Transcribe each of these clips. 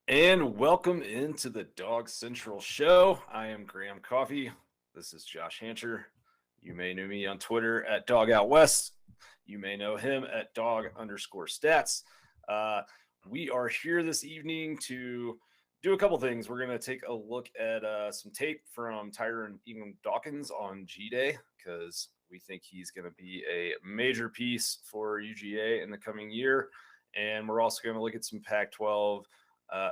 And welcome into the Dog Central Show. I am Graham Coffee. This is Josh Hancher. You may know me on Twitter at Dog Out West. You may know him at Dog_Stats. We are here this evening to do a couple things. We're going to take a look at some tape from Tyrion Ingram-Dawkins on G-Day because we think he's going to be a major piece for UGA in the coming year. And we're also going to look at some Pac-12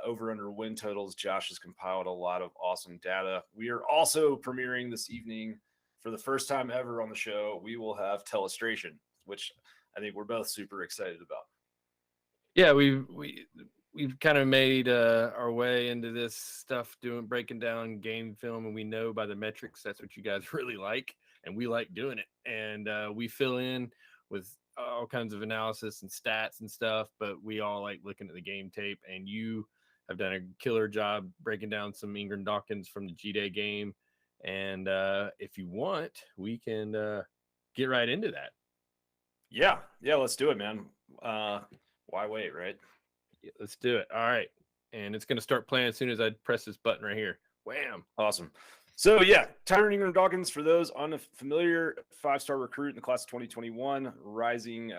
over under win totals. Josh has compiled a lot of awesome data. We are also premiering this evening for the first time ever on the show. We will have telestration, which I think we're both super excited about. Yeah, we've kind of made our way into this stuff, breaking down game film, and we know by the metrics that's what you guys really like, and we like doing it. And we fill in with all kinds of analysis and stats and stuff, but we all like looking at the game tape. And you have done a killer job breaking down some Ingram-Dawkins from the G-Day game. And if you want, we can get right into that. Yeah, let's do it, man. Why wait, right? Yeah, let's do it. All right. And it's going to start playing as soon as I press this button right here. Wham. Awesome. So, yeah, Tyrion Ingram-Dawkins, for those unfamiliar, five-star recruit in the class of 2021, rising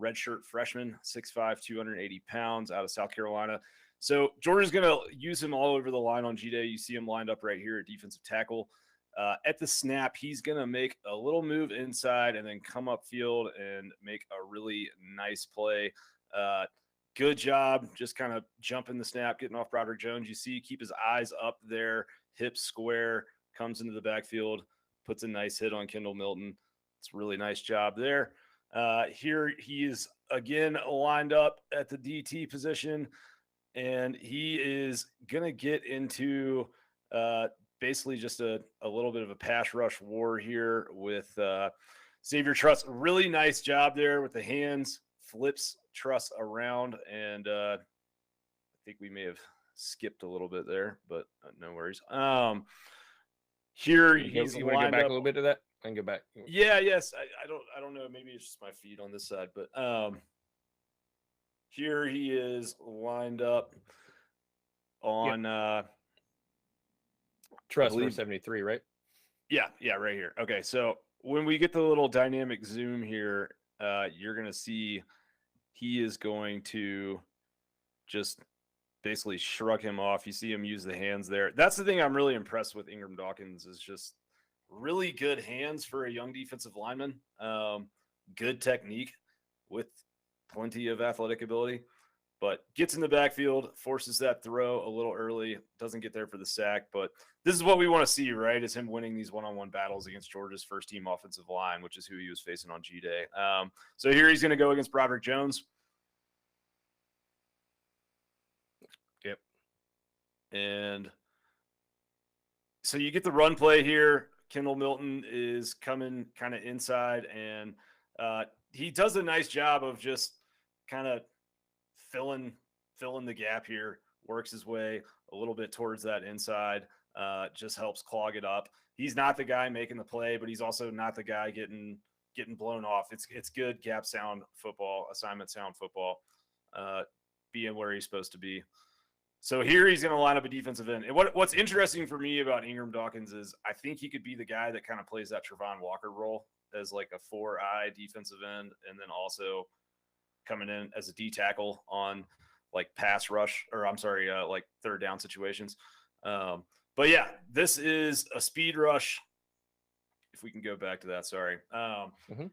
redshirt freshman, 6'5", 280 pounds, out of South Carolina. So, Georgia's going to use him all over the line on G-Day. You see him lined up right here at defensive tackle. At the snap, he's going to make a little move inside and then come upfield and make a really nice play. Good job just kind of jumping the snap, getting off Broderick Jones. You see, keep his eyes up there, hips square, comes into the backfield, puts a nice hit on Kendall Milton. It's a really nice job there. Here he is again lined up at the DT position, and he is going to get into basically just a little bit of a pass rush war here with Xavier Truss. Really nice job there with the hands, flips Truss around, and I think we may have skipped a little bit there, but no worries. Here he's you want to go back a little bit to that? I can go back. Yeah, yes. I don't know. Maybe it's just my feet on this side, but here he is lined up on Truss for 73, right? Yeah, right here. Okay, so when we get the little dynamic zoom here, you're going to see he is going to just basically shrug him off. You see him use the hands there. That's the thing I'm really impressed with Ingram-Dawkins is just really good hands for a young defensive lineman. Good technique with plenty of athletic ability, but gets in the backfield, forces that throw a little early, doesn't get there for the sack. But this is what we want to see, right? Is him winning these one-on-one battles against Georgia's first-team offensive line, which is who he was facing on G-Day. So here he's going to go against Broderick Jones. Yep. And so you get the run play here. Kendall Milton is coming kind of inside, and he does a nice job of just kind of filling the gap here, works his way a little bit towards that inside, just helps clog it up. He's not the guy making the play, but he's also not the guy getting blown off. It's good gap sound football, assignment sound football, being where he's supposed to be. So here he's going to line up a defensive end. And what's interesting for me about Ingram-Dawkins is I think he could be the guy that kind of plays that Trevon Walker role as like a 4-eye defensive end, and then also coming in as a D tackle on like pass rush, or I'm sorry, like third down situations. But yeah, this is a speed rush. If we can go back to that, sorry. And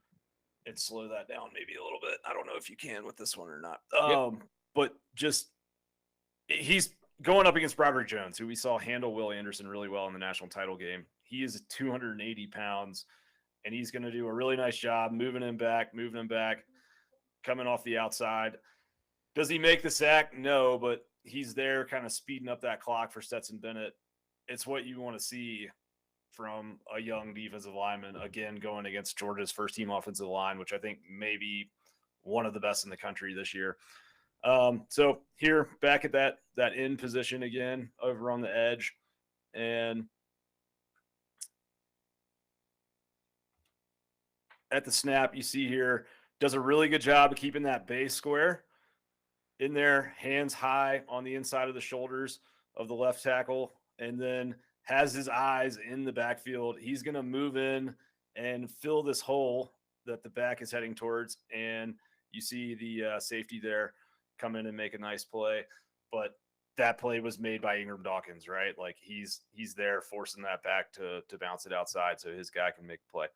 slow that down maybe a little bit. I don't know if you can with this one or not. But just he's going up against Broderick Jones, who we saw handle Will Anderson really well in the national title game. He is 280 pounds, and he's going to do a really nice job moving him back, coming off the outside. Does he make the sack? No, but he's there kind of speeding up that clock for Stetson Bennett. It's what you want to see from a young defensive lineman, again, going against Georgia's first-team offensive line, which I think may be one of the best in the country this year. So here, back at that end position again, over on the edge, and at the snap, you see here, does a really good job of keeping that base square. in there, hands high on the inside of the shoulders of the left tackle, and then has his eyes in the backfield. He's going to move in and fill this hole that the back is heading towards. And you see the safety there come in and make a nice play. But that play was made by Ingram-Dawkins, right? Like he's there forcing that back to bounce it outside so his guy can make a play.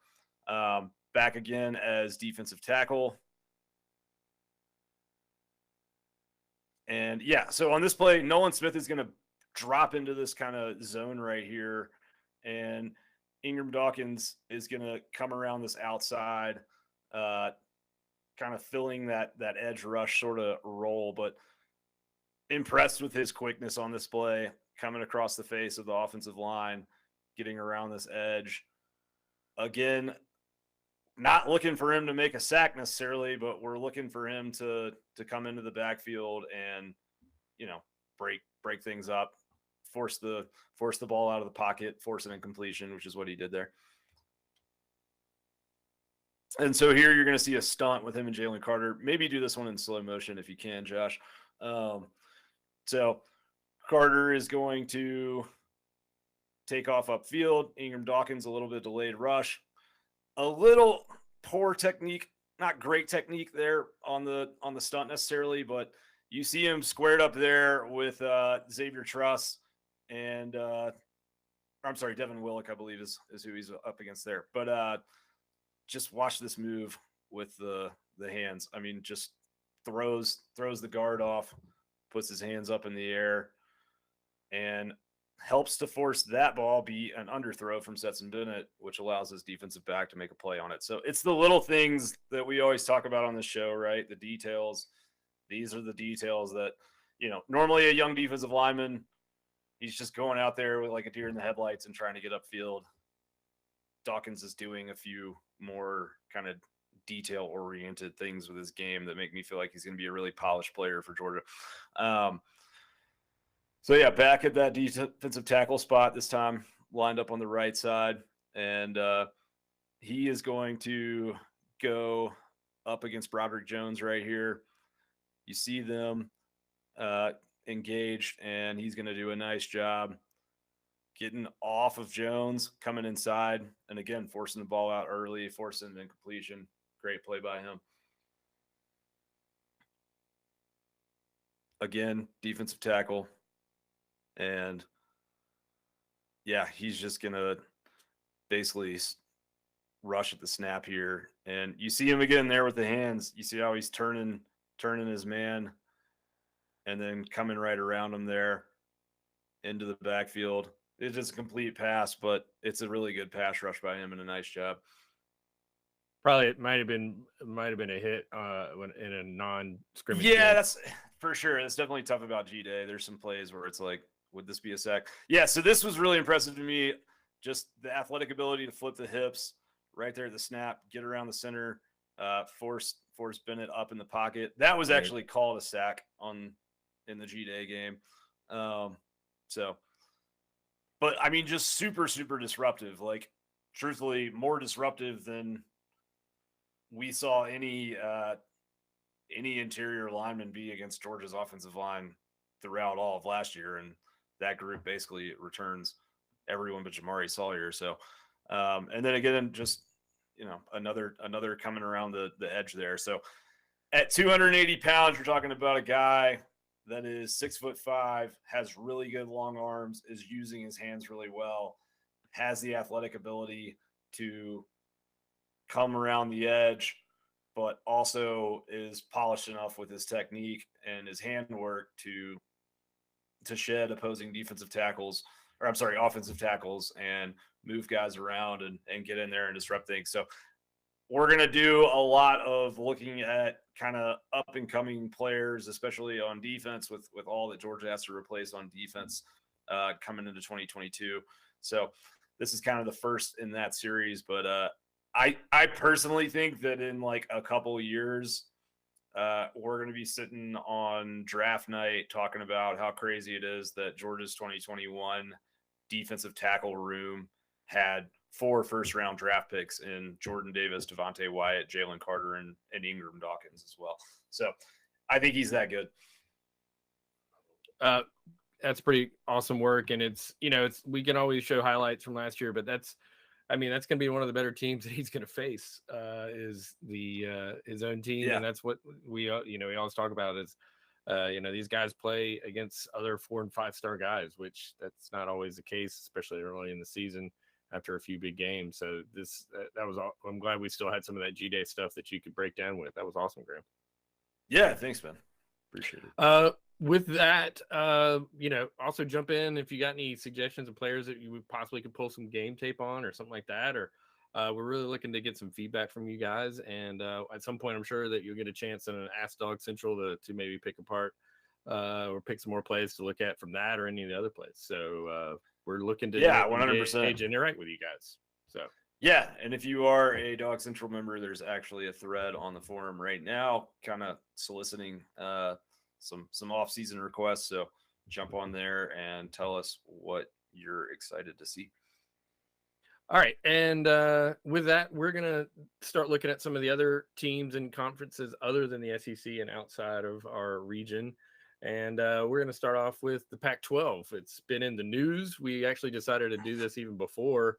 Back again as defensive tackle. And yeah, so on this play, Nolan Smith is going to drop into this kind of zone right here. And Ingram-Dawkins is going to come around this outside, kind of filling that edge rush sort of role. But impressed with his quickness on this play, coming across the face of the offensive line, getting around this edge. Again, not looking for him to make a sack necessarily, but we're looking for him to come into the backfield and, break things up, force the ball out of the pocket, force an incompletion, which is what he did there. And so here you're going to see a stunt with him and Jalen Carter. Maybe do this one in slow motion if you can, Josh. So Carter is going to take off upfield. Ingram-Dawkins, a little bit delayed rush. A little poor technique, not great technique there on the stunt necessarily, but you see him squared up there with Xavier Truss and Devin Willock, I believe is who he's up against there. But just watch this move with the hands. I mean, just throws the guard off, puts his hands up in the air, and helps to force that ball be an underthrow from Stetson Bennett, which allows his defensive back to make a play on it. So it's the little things that we always talk about on the show, right? The details. These are the details that, normally a young defensive lineman, he's just going out there with like a deer in the headlights and trying to get upfield. Dawkins is doing a few more kind of detail-oriented things with his game that make me feel like he's going to be a really polished player for Georgia. So, yeah, back at that defensive tackle spot this time, lined up on the right side. And he is going to go up against Broderick Jones right here. You see them engaged, and he's going to do a nice job getting off of Jones, coming inside, and again, forcing the ball out early, forcing an incompletion. Great play by him. Again, defensive tackle. And yeah, he's just going to basically rush at the snap here. And you see him again there with the hands. You see how he's turning his man and then coming right around him there into the backfield. It's just a complete pass, but it's a really good pass rush by him and a nice job. Probably it might have been a hit when in a non-scrimmage. Yeah, game. That's for sure. It's definitely tough about G-Day. There's some plays where it's like, would this be a sack? Yeah, so this was really impressive to me. Just the athletic ability to flip the hips right there at the snap, get around the center, force Bennett up in the pocket. That was actually called a sack in the G-Day game. But I mean, just super, super disruptive. Like, truthfully, more disruptive than we saw any interior lineman be against Georgia's offensive line throughout all of last year. And that group basically returns everyone but Jamari Sawyer. So, and then again, just, another coming around the edge there. So at 280 pounds, you're talking about a guy that is 6'5", has really good long arms, is using his hands really well, has the athletic ability to come around the edge, but also is polished enough with his technique and his handwork to shed opposing offensive tackles and move guys around and get in there and disrupt things. So we're going to do a lot of looking at kind of up and coming players, especially on defense with all that Georgia has to replace on defense coming into 2022. So this is kind of the first in that series, but I personally think that in like a couple years, we're going to be sitting on draft night talking about how crazy it is that Georgia's 2021 defensive tackle room had 4 first-round draft picks in Jordan Davis, Devontae Wyatt, Jalen Carter, and Ingram-Dawkins as well. So I think he's that good. That's pretty awesome work, and it's we can always show highlights from last year, but that's going to be one of the better teams that he's going to face is the his own team, and that's what we we always talk about is these guys play against other 4 and 5 star guys, which that's not always the case, especially early in the season after a few big games. So that was all. I'm glad we still had some of that G-Day stuff that you could break down with. That was awesome, Graham. Yeah, thanks, man. Appreciate it. With that, also jump in if you got any suggestions of players that you would possibly could pull some game tape on or something like that, or we're really looking to get some feedback from you guys. And at some point, I'm sure that you'll get a chance in an Ask Dawgs Central to maybe pick apart or pick some more plays to look at from that or any of the other plays. So we're looking to 100% interact with you guys. So. Yeah, and if you are a Dawgs Central member, there's actually a thread on the forum right now, kind of soliciting some off-season requests. So jump on there and tell us what you're excited to see. All right, and with that, we're gonna start looking at some of the other teams and conferences other than the SEC and outside of our region. And we're going to start off with the Pac-12. It's been in the news. We actually decided to do this even before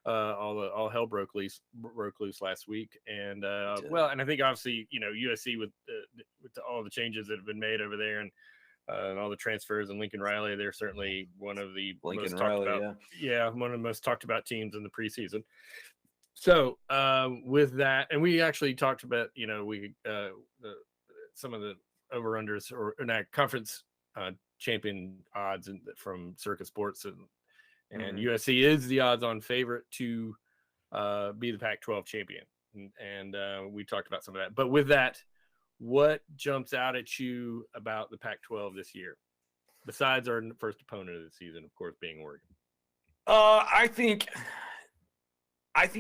all hell broke loose last week. And and I think obviously USC with all the changes that have been made over there and all the transfers and Lincoln Riley, they're certainly one of the one of the most talked about teams in the preseason. So with that, and we actually talked about some of the over-unders or that conference champion odds from Circa Sports, and USC is the odds-on favorite to be the Pac-12 champion, and we talked about some of that. But with that, what jumps out at you about the Pac-12 this year, besides our first opponent of the season, of course, being Oregon? I think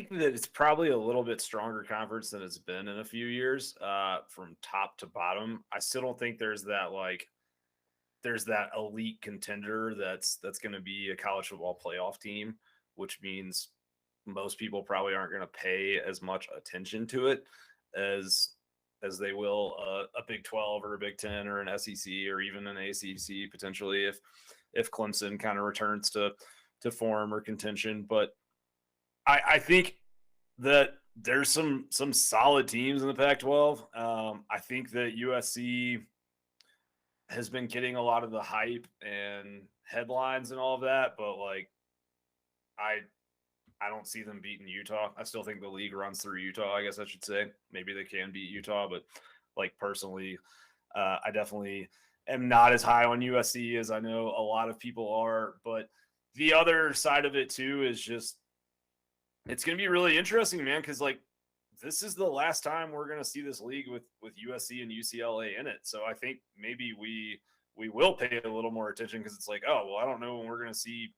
that it's probably a little bit stronger conference than it's been in a few years, from top to bottom. I still don't think there's that elite contender that's going to be a college football playoff team, which means most people probably aren't going to pay as much attention to it as they will a Big 12 or a Big 10 or an SEC or even an ACC potentially if Clemson kind of returns to form or contention. But I think that there's some solid teams in the Pac-12. I think that USC has been getting a lot of the hype and headlines and all of that, but I don't see them beating Utah. I still think the league runs through Utah, I guess I should say. Maybe they can beat Utah, but personally, I definitely am not as high on USC as I know a lot of people are. But the other side of it too is just it's going to be really interesting, man, because this is the last time we're going to see this league with USC and UCLA in it. So I think maybe we will pay a little more attention because it's I don't know when we're going to see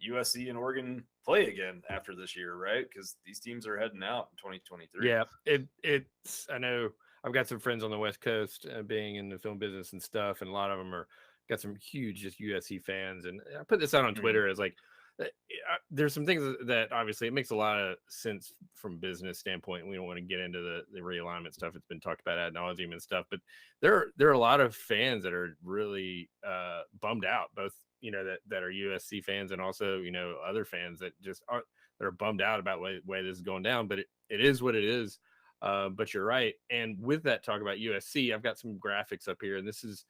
USC and Oregon play again after this year, right? Because these teams are heading out in 2023. Yeah, it's. I know I've got some friends on the West Coast being in the film business and stuff, and a lot of them got some huge just USC fans. And I put this out on Twitter as there's some things that obviously it makes a lot of sense from business standpoint. We don't want to get into the realignment stuff. It's been talked about ad nauseum and stuff, but there are a lot of fans that are really bummed out, both that are USC fans and also other fans that just are bummed out about the way this is going down. But it is what it is. But you're right. And with that talk about USC, I've got some graphics up here, and this is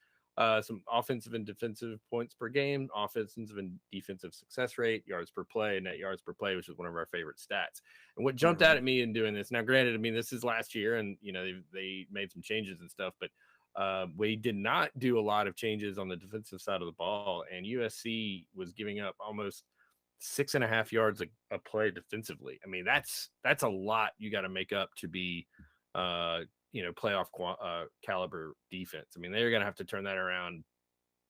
some offensive and defensive points per game, offensive and defensive success rate, yards per play, net yards per play, which is one of our favorite stats. And what jumped out at me in doing this, now granted, I mean, this is last year and, they made some changes and stuff, but we did not do a lot of changes on the defensive side of the ball. And USC was giving up almost 6.5 yards a play defensively. I mean, that's a lot you got to make up to be, playoff caliber defense. I mean, they're going to have to turn that around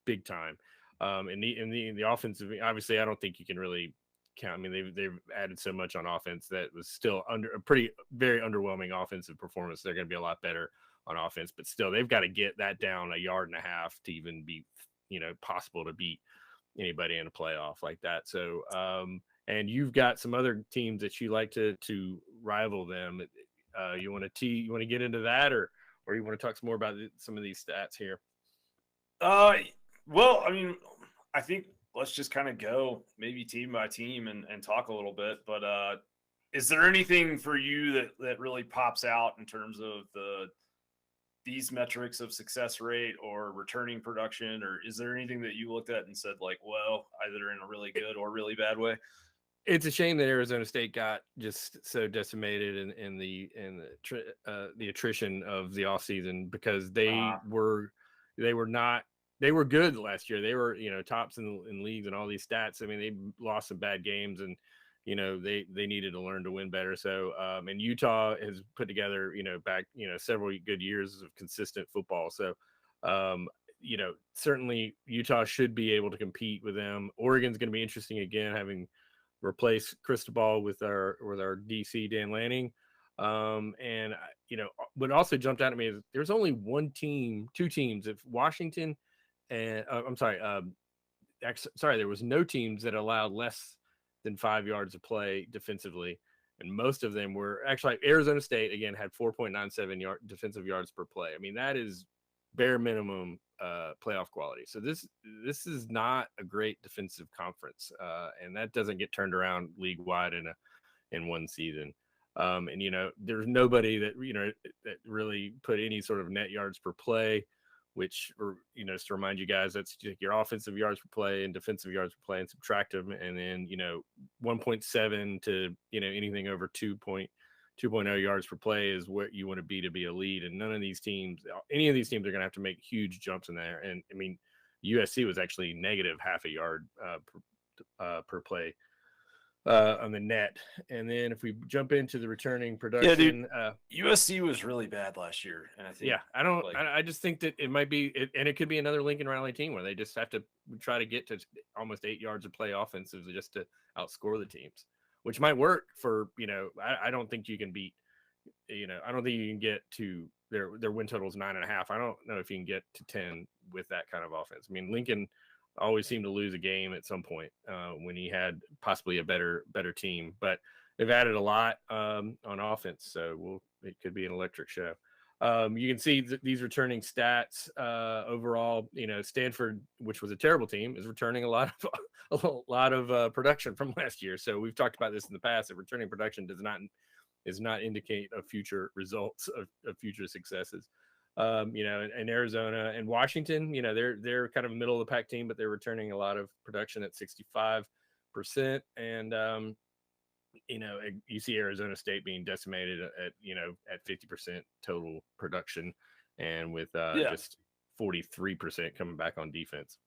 big time. In the offensive, obviously, I don't think you can really count. I mean, they've added so much on offense that was still under a very underwhelming offensive performance. They're going to be a lot better on offense, but still, they've got to get that down 1.5 yards to even be, possible to beat anybody in a playoff like that. So, and you've got some other teams that you like to rival them. You want to get into that, or you want to talk some more about some of these stats here? Well, I mean, I think let's just kind of go maybe team by team and talk a little bit. But is there anything for you that really pops out in terms of these metrics of success rate or returning production, or is there anything that you looked at and said like, well, either in a really good or really bad way? It's a shame that Arizona State got just so decimated the attrition of the offseason, because they were not they were good last year. They were, tops in leagues and all these stats. I mean, they lost some bad games, and they needed to learn to win better. So and Utah has put together several good years of consistent football. So certainly Utah should be able to compete with them. Oregon's going to be interesting again, having replace Cristobal with our DC Dan Lanning. And what also jumped out at me is there's only two teams. If Washington and there was no teams that allowed less than 5 yards of play defensively, and most of them were actually Arizona State again had 4.97 defensive yards per play. I mean, that is bare minimum playoff quality. So this is not a great defensive conference, and that doesn't get turned around league wide in one season. And there's nobody that that really put any sort of net yards per play, which, just to remind you guys, that's your offensive yards per play and defensive yards per play and subtract them, and then 1.7 to anything over 2.0 yards per play is what you want to be a lead. And any of these teams are going to have to make huge jumps in there. And I mean, USC was actually negative half a yard per play on the net. And then if we jump into the returning production, USC was really bad last year, and I think I just think that it might be and it could be another Lincoln Riley team where they just have to try to get to almost 8 yards of play offensively just to outscore the teams, which might work for, I don't think you can beat, I don't think you can get to their win total is 9.5. I don't know if you can get to 10 with that kind of offense. I mean, Lincoln always seemed to lose a game at some point when he had possibly a better team, but they've added a lot on offense. So it could be an electric show. You can see these returning stats overall. Stanford, which was a terrible team, is returning a lot of production from last year. So we've talked about this in the past. That returning production does not indicate of future results of future successes. In Arizona and Washington, they're kind of middle of the pack team, but they're returning a lot of production at 65%. And you see Arizona State being decimated at 50% total production, and with just 43% coming back on defense.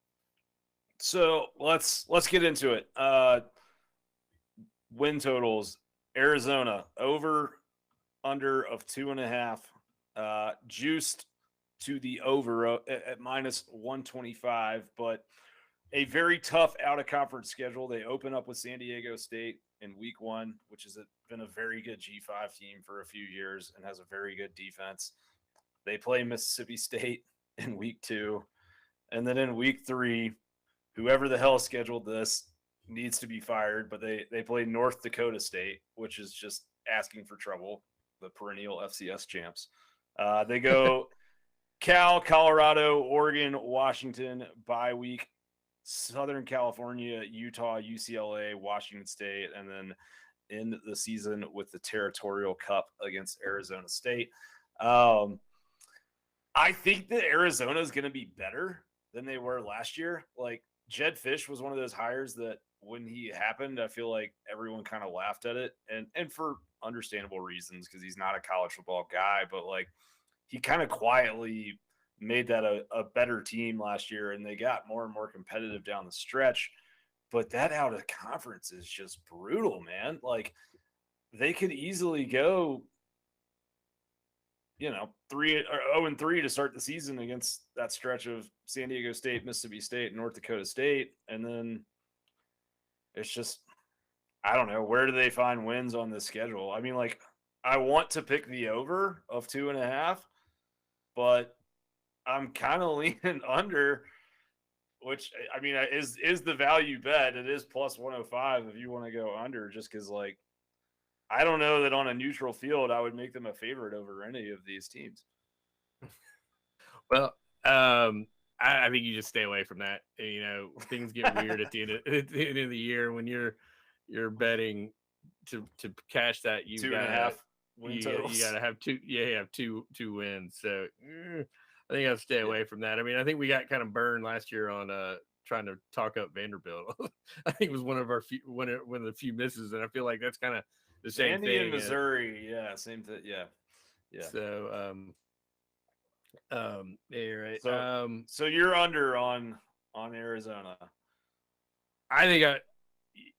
So let's get into it. Win totals: Arizona over under of 2.5, juiced to the over at minus 125, but a very tough out of conference schedule. They open up with San Diego State in week 1, which has been a very good G5 team for a few years and has a very good defense. They play Mississippi State in week 2. And then in week 3, whoever the hell scheduled this needs to be fired, but they play North Dakota State, which is just asking for trouble, the perennial FCS champs. They go Cal, Colorado, Oregon, Washington, bye week, Southern California, Utah, UCLA, Washington State, and then end the season with the Territorial Cup against Arizona State. I think that Arizona is going to be better than they were last year. Like, Jed Fish was one of those hires that when he happened, I feel like everyone kind of laughed at it, and for understandable reasons, because he's not a college football guy, but like, he kind of quietly made that a better team last year, and they got more and more competitive down the stretch. But that out of conference is just brutal, man. Like, they could easily go 0-3 to start the season against that stretch of San Diego State, Mississippi State, and North Dakota State. And then it's just, I don't know, where do they find wins on this schedule? I mean, like, I want to pick the over of 2.5, but I'm kind of leaning under, which, I mean, is the value bet. It is plus 105 if you want to go under, just because, like, I don't know that on a neutral field I would make them a favorite over any of these teams. Well, I think you just stay away from that. You know, things get weird at the end of the year when you're betting to cash that. You've 2.5 win totals. You got to have two. Yeah, you have two wins. So I think I'll stay away from that. I mean, I think we got kind of burned last year on trying to talk up Vanderbilt. I think it was one of the few misses, and I feel like that's kind of the same thing. In Missouri, yeah, same thing. Yeah. So yeah, right. So you're under on Arizona. I think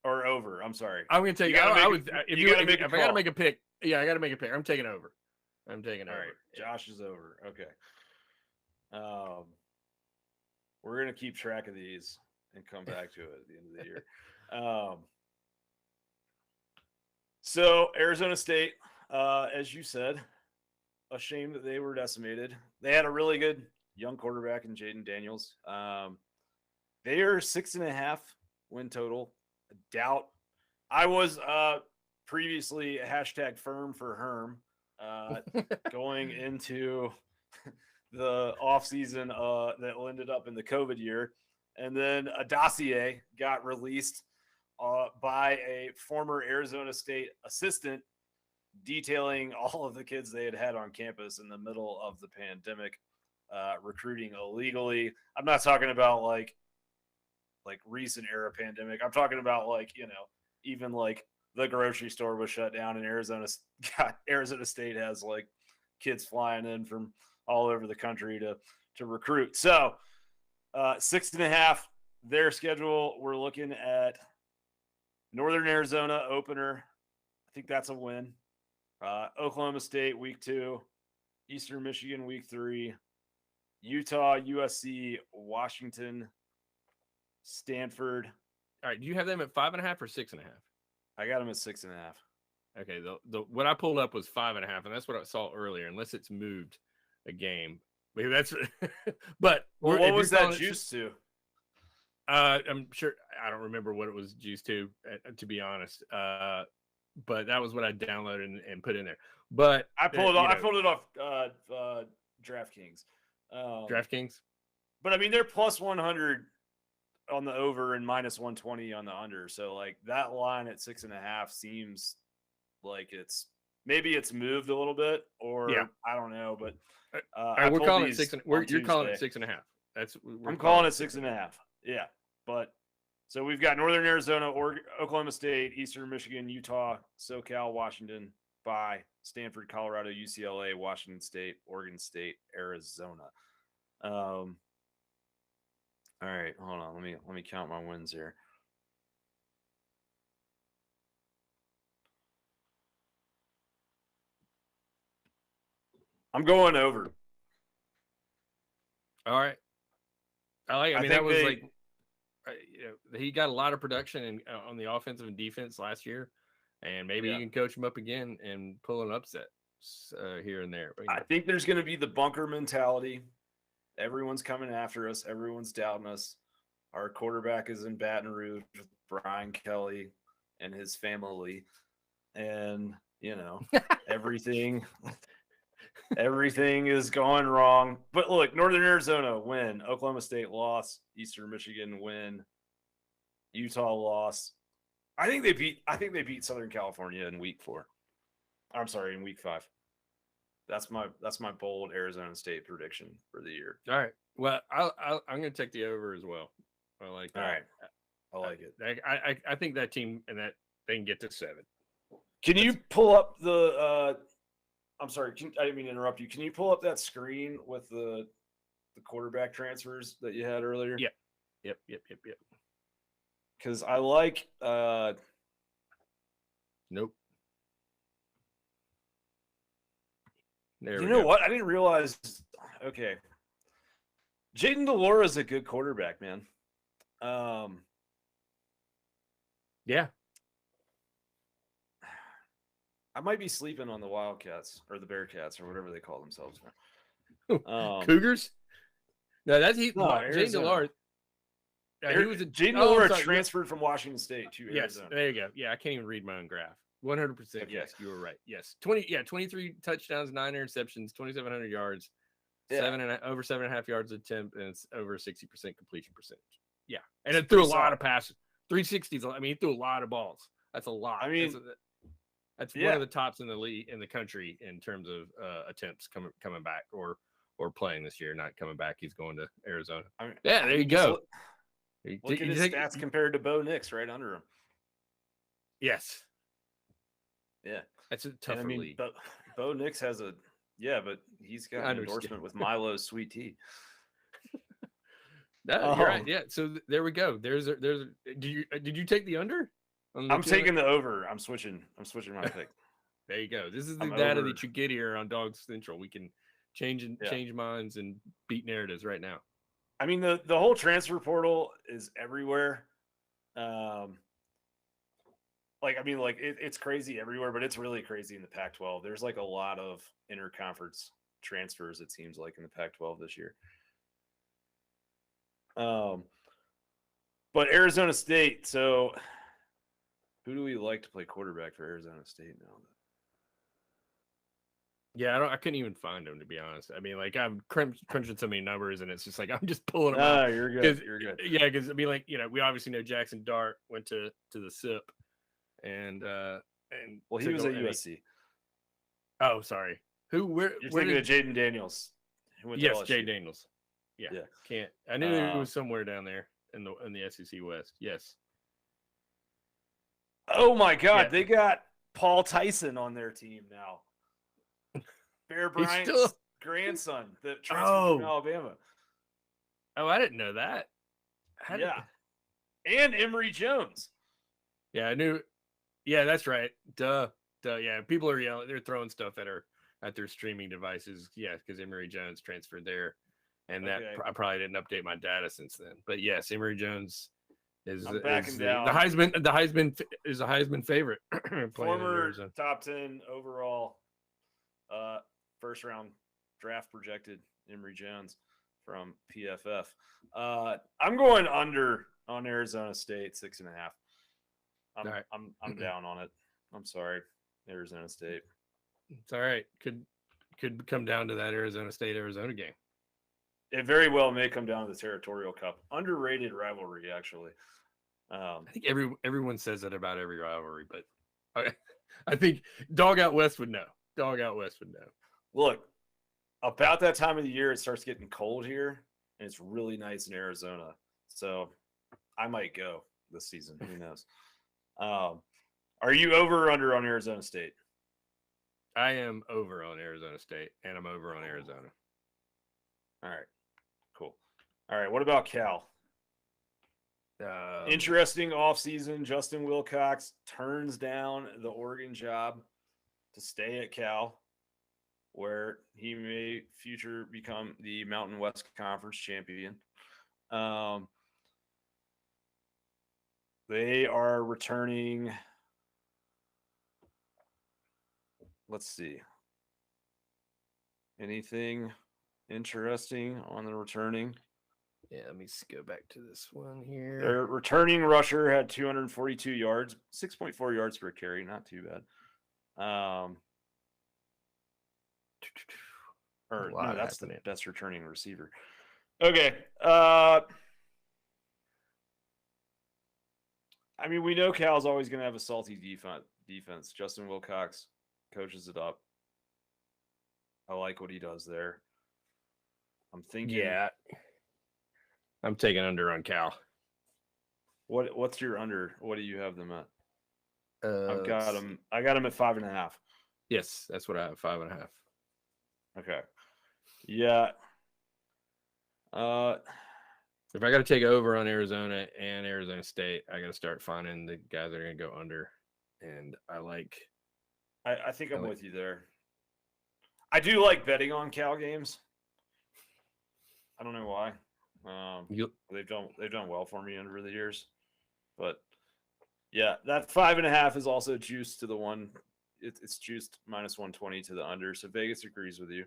or over. I'm sorry. I'm going to take. If I got to make a pick, yeah, I got to make a pick. I'm taking over. I'm taking over. All right, Josh is over. Okay. We're gonna keep track of these and come back to it at the end of the year. So Arizona State, as you said, a shame that they were decimated. They had a really good young quarterback in Jaden Daniels. They are 6.5 win total. I was previously a #firm for Herm going into the offseason that ended up in the COVID year. And then a dossier got released by a former Arizona State assistant detailing all of the kids they had on campus in the middle of the pandemic, recruiting illegally. I'm not talking about like recent era pandemic. I'm talking about even the grocery store was shut down in Arizona. Arizona State has kids flying in from all over the country to recruit. So 6.5, their schedule. We're looking at Northern Arizona opener. I think that's a win. Oklahoma State week 2, Eastern Michigan week 3, Utah, USC, Washington, Stanford. All right. Do you have them at 5.5 or 6.5? I got them at 6.5. Okay. The what I pulled up was 5.5, and that's what I saw earlier, unless it's moved a game. Maybe that's but what was that juice to? I'm sure I don't remember what it was juiced to be honest. But that was what I downloaded and put in there. But I pulled it off DraftKings. DraftKings. But I mean, they're plus 100 on the over and minus 120 on the under. So that line at 6.5 seems like maybe it's moved a little bit, or I don't know. But we're calling it 6. You're calling it 6.5. I'm calling it 6.5. Yeah, but so we've got Northern Arizona, Oklahoma State, Eastern Michigan, Utah, SoCal, Washington, Stanford, Colorado, UCLA, Washington State, Oregon State, Arizona. All right, hold on. Let me count my wins here. I'm going over. All right. I mean, that was he got a lot of production on the offensive and defense last year, and maybe you can coach him up again and pull an upset here and there. But, I think there's going to be the bunker mentality. Everyone's coming after us. Everyone's doubting us. Our quarterback is in Baton Rouge with Brian Kelly and his family, and everything is going wrong. But look, Northern Arizona win, Oklahoma State loss, Eastern Michigan win, Utah loss. I think they beat Southern California in week 4. I'm sorry, in week 5. That's my bold Arizona State prediction for the year. All right. Well, I'm going to take the over as well. I like that. All right. I like it. I think that team and that they can get to 7. Can you pull up the I'm sorry, I didn't mean to interrupt you. Can you pull up that screen with the quarterback transfers that you had earlier? Yep. Because I like nope. You know what? I didn't realize. Okay. Jaden DeLora is a good quarterback, man. Yeah. I might be sleeping on the Wildcats or the Bearcats or whatever they call themselves now. Cougars? No, that's Jaden DeLora. Jaden DeLora transferred from Washington State to Arizona. There you go. Yeah, I can't even read my own graph. 100%. Okay. Yes, you were right. Yes. 23 touchdowns, 9 interceptions, 2,700 yards, Yeah. over 7.5 yards attempt, and it's over 60% completion percentage. Yeah, and It's it threw a pretty lot solid. of passes, 360s. I mean, he threw a lot of balls. That's a lot. I mean, that's one yeah. of the tops in the league in the country in terms of attempts coming back or playing this year. Not coming back. He's going to Arizona. I mean, Yeah, there you go. Look at his stats compared to Bo Nix right under him. Yes. Yeah. That's a tougher league. But Bo Nix has but he's got an endorsement with Milo's sweet tea. You're right. Yeah. So there we go. Did you take the under? I'm taking the over. I'm switching my pick. There you go. This is the data that you get here on Dawgs Central. We can change minds and beat narratives right now. I mean, the whole transfer portal is everywhere. It's crazy everywhere, but it's really crazy in the Pac-12. There's like a lot of interconference transfers, it seems like, in the Pac-12 this year. But Arizona State. So, who do we like to play quarterback for Arizona State now? Yeah, I couldn't even find them, to be honest. I mean, like, I'm crunching so many numbers, and it's just like I'm just pulling them out. You're good. You're good. Yeah, because I mean, like, we obviously know Jackson Dart went to the SIP, and he was at USC. Oh, sorry. You're thinking of Jaden Daniels? Yes, Jaden Daniels. Yeah. Can't. I knew it was somewhere down there in the SEC West. Yes. Oh my God, They got Paul Tyson on their team now. Bear Bryant's grandson that transferred from Alabama. Oh, I didn't know that. And Emory Jones. Yeah, I knew. Yeah, that's right. Duh. Yeah, people are yelling. They're throwing stuff at their streaming devices. Yeah, because Emory Jones transferred there, and I probably didn't update my data since then. But yes, Emory Jones is the Heisman. The Heisman is a Heisman favorite. Former top 10 overall, first round draft projected Emory Jones from PFF. I'm going under on Arizona State 6.5. I'm down on it. I'm sorry, Arizona State. It's all right. Could come down to that Arizona game. It very well may come down to the Territorial Cup. Underrated rivalry, actually. I think everyone says that about every rivalry, but I think Dog Out West would know. Look, about that time of the year, it starts getting cold here, and it's really nice in Arizona. So I might go this season. Who knows? Are you over or under on Arizona State? I am over on Arizona State, and I'm over on Arizona. All right, cool. All right, what about Cal? Interesting offseason. Justin Wilcox turns down the Oregon job to stay at Cal, where he may future become the Mountain West Conference champion. They are returning. Let's see. Anything interesting on the returning? Yeah, let me go back to this one here. Their returning rusher had 242 yards, 6.4 yards per carry. Not too bad. That's the best returning receiver. Okay. I mean, we know Cal's always going to have a salty defense. Justin Wilcox coaches it up. I like what he does there. I'm thinking. Yeah. I'm taking under on Cal. What's your under? What do you have them at? I got them at 5.5. Yes, that's what I have. 5.5. Okay. Yeah. If I got to take over on Arizona and Arizona State, I got to start finding the guys that are going to go under. And I think I'm with you there. I do like betting on Cal games. I don't know why. They've done well for me over the years, but yeah, that 5.5 is also juiced to the one. It's juiced -120 to the under. So Vegas agrees with you.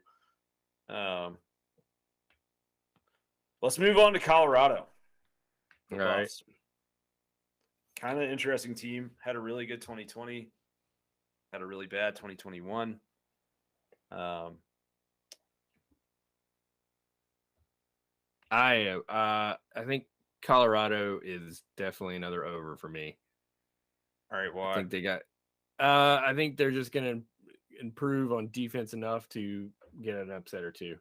Let's move on to Colorado. All right. Kind of interesting team. Had a really good 2020. Had a really bad 2021. I think Colorado is definitely another over for me. All right, I why? think they got. I think they're just going to improve on defense enough to get an upset or two.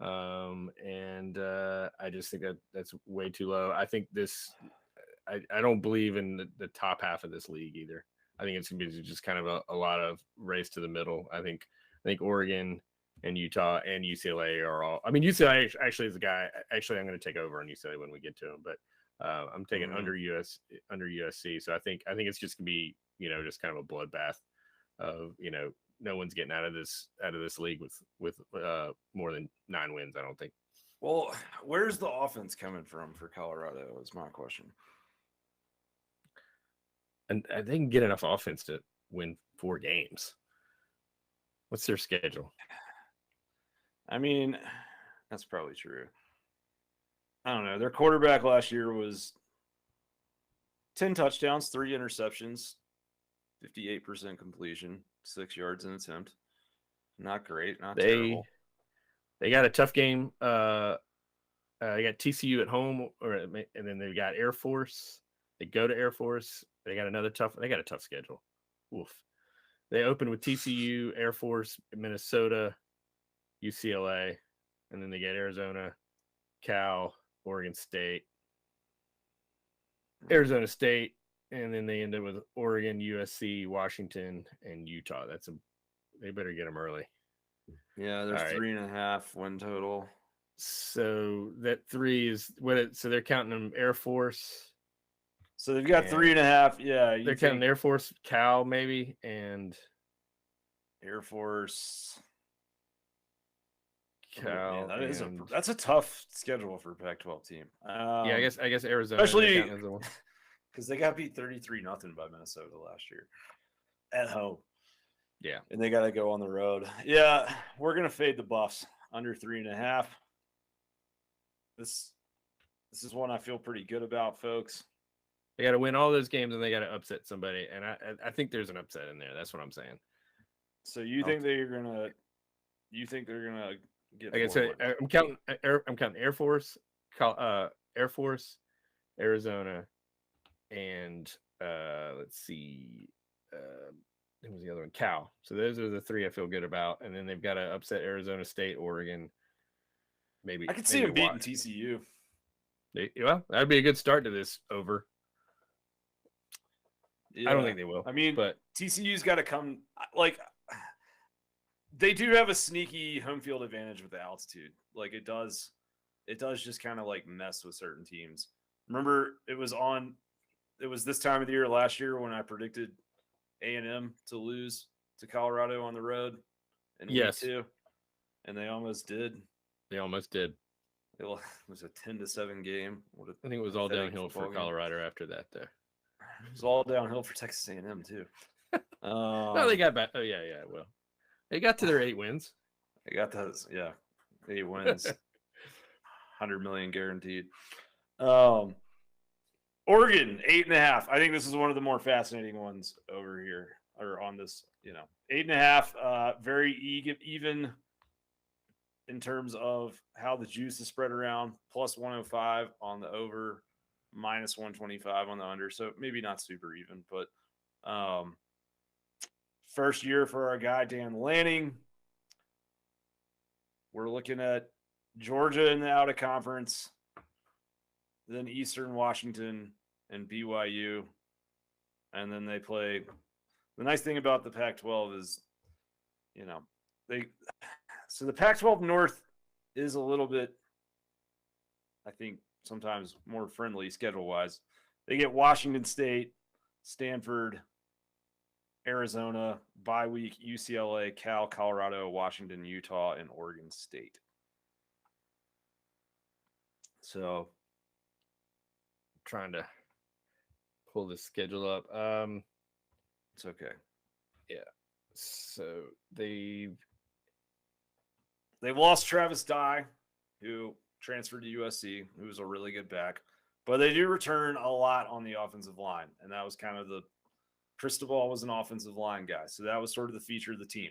And I just think that's way too low. I think this. I don't believe in the top half of this league either. I think it's gonna be just kind of a lot of race to the middle. I think Oregon and Utah and UCLA are all. I mean, UCLA actually is the guy. Actually, I'm going to take over on UCLA when we get to him, but I'm taking under USC. So I think it's just gonna be just kind of a bloodbath of no one's getting out of this league with more than 9 wins. I don't think. Well, where's the offense coming from for Colorado is my question. And they can get enough offense to win 4 games. What's their schedule? I mean, that's probably true. I don't know. Their quarterback last year was 10 touchdowns, 3 interceptions, 58% completion, 6 yards an attempt. Not great, not terrible. They got a tough game. They got TCU at home, and then they got Air Force. They go to Air Force. They got a tough schedule. Oof. They open with TCU, Air Force, Minnesota, UCLA, and then they get Arizona, Cal, Oregon State, Arizona State, and then they end up with Oregon, USC, Washington, and Utah. They better get them early. Yeah, there's 3.5 win total. So that 3 is so they're counting them Air Force. So they've got 3.5. Yeah, they're counting Air Force, Cal, maybe, and Air Force. Cal. Man, that's a tough schedule for a Pac-12 team. Yeah, I guess Arizona, especially because they got beat 33-0 by Minnesota last year at home. Yeah, and they got to go on the road. Yeah, we're gonna fade the Buffs under 3.5. This is one I feel pretty good about, folks. They got to win all those games and they got to upset somebody, and I think there's an upset in there. That's what I'm saying. So you think they're gonna? You think they're gonna get? Like I said, I'm counting Air Force, Air Force, Arizona, and let's see, who was the other one? Cal. So those are the 3 I feel good about, and then they've got to upset Arizona State, Oregon. Maybe I could see them beating TCU. Well, that'd be a good start to this over. Yeah, I don't think they will. I mean, but TCU's got to come. Like, they do have a sneaky home field advantage with the altitude. Like, it does just kind of like mess with certain teams. Remember, it was this time of the year last year when I predicted A&M to lose to Colorado on the road in week 2, and they almost did. They almost did. It was a 10-7 game. I think it was all downhill for Colorado after that, though. It was all downhill for Texas A&M too. No, they got back. Oh yeah. Well, they got to their 8 wins. They got those. Yeah, 8 wins. 100 million guaranteed. Oregon 8.5. I think this is one of the more fascinating ones over here or on this. 8.5. Very even in terms of how the juice is spread around. Plus 105 on the over. Minus 125 on the under, so maybe not super even, but first year for our guy Dan Lanning. We're looking at Georgia in the out of conference, then Eastern Washington and BYU, and then they play. The nice thing about the Pac-12 is, so the Pac-12 North is a little bit, I think, sometimes more friendly schedule-wise. They get Washington State, Stanford, Arizona, bye week, UCLA, Cal, Colorado, Washington, Utah, and Oregon State. So, trying to pull the schedule up. It's okay. Yeah. So they've lost Travis Dye, who transferred to USC, who was a really good back. But they do return a lot on the offensive line. And that was kind of Cristobal was an offensive line guy. So that was sort of the feature of the team.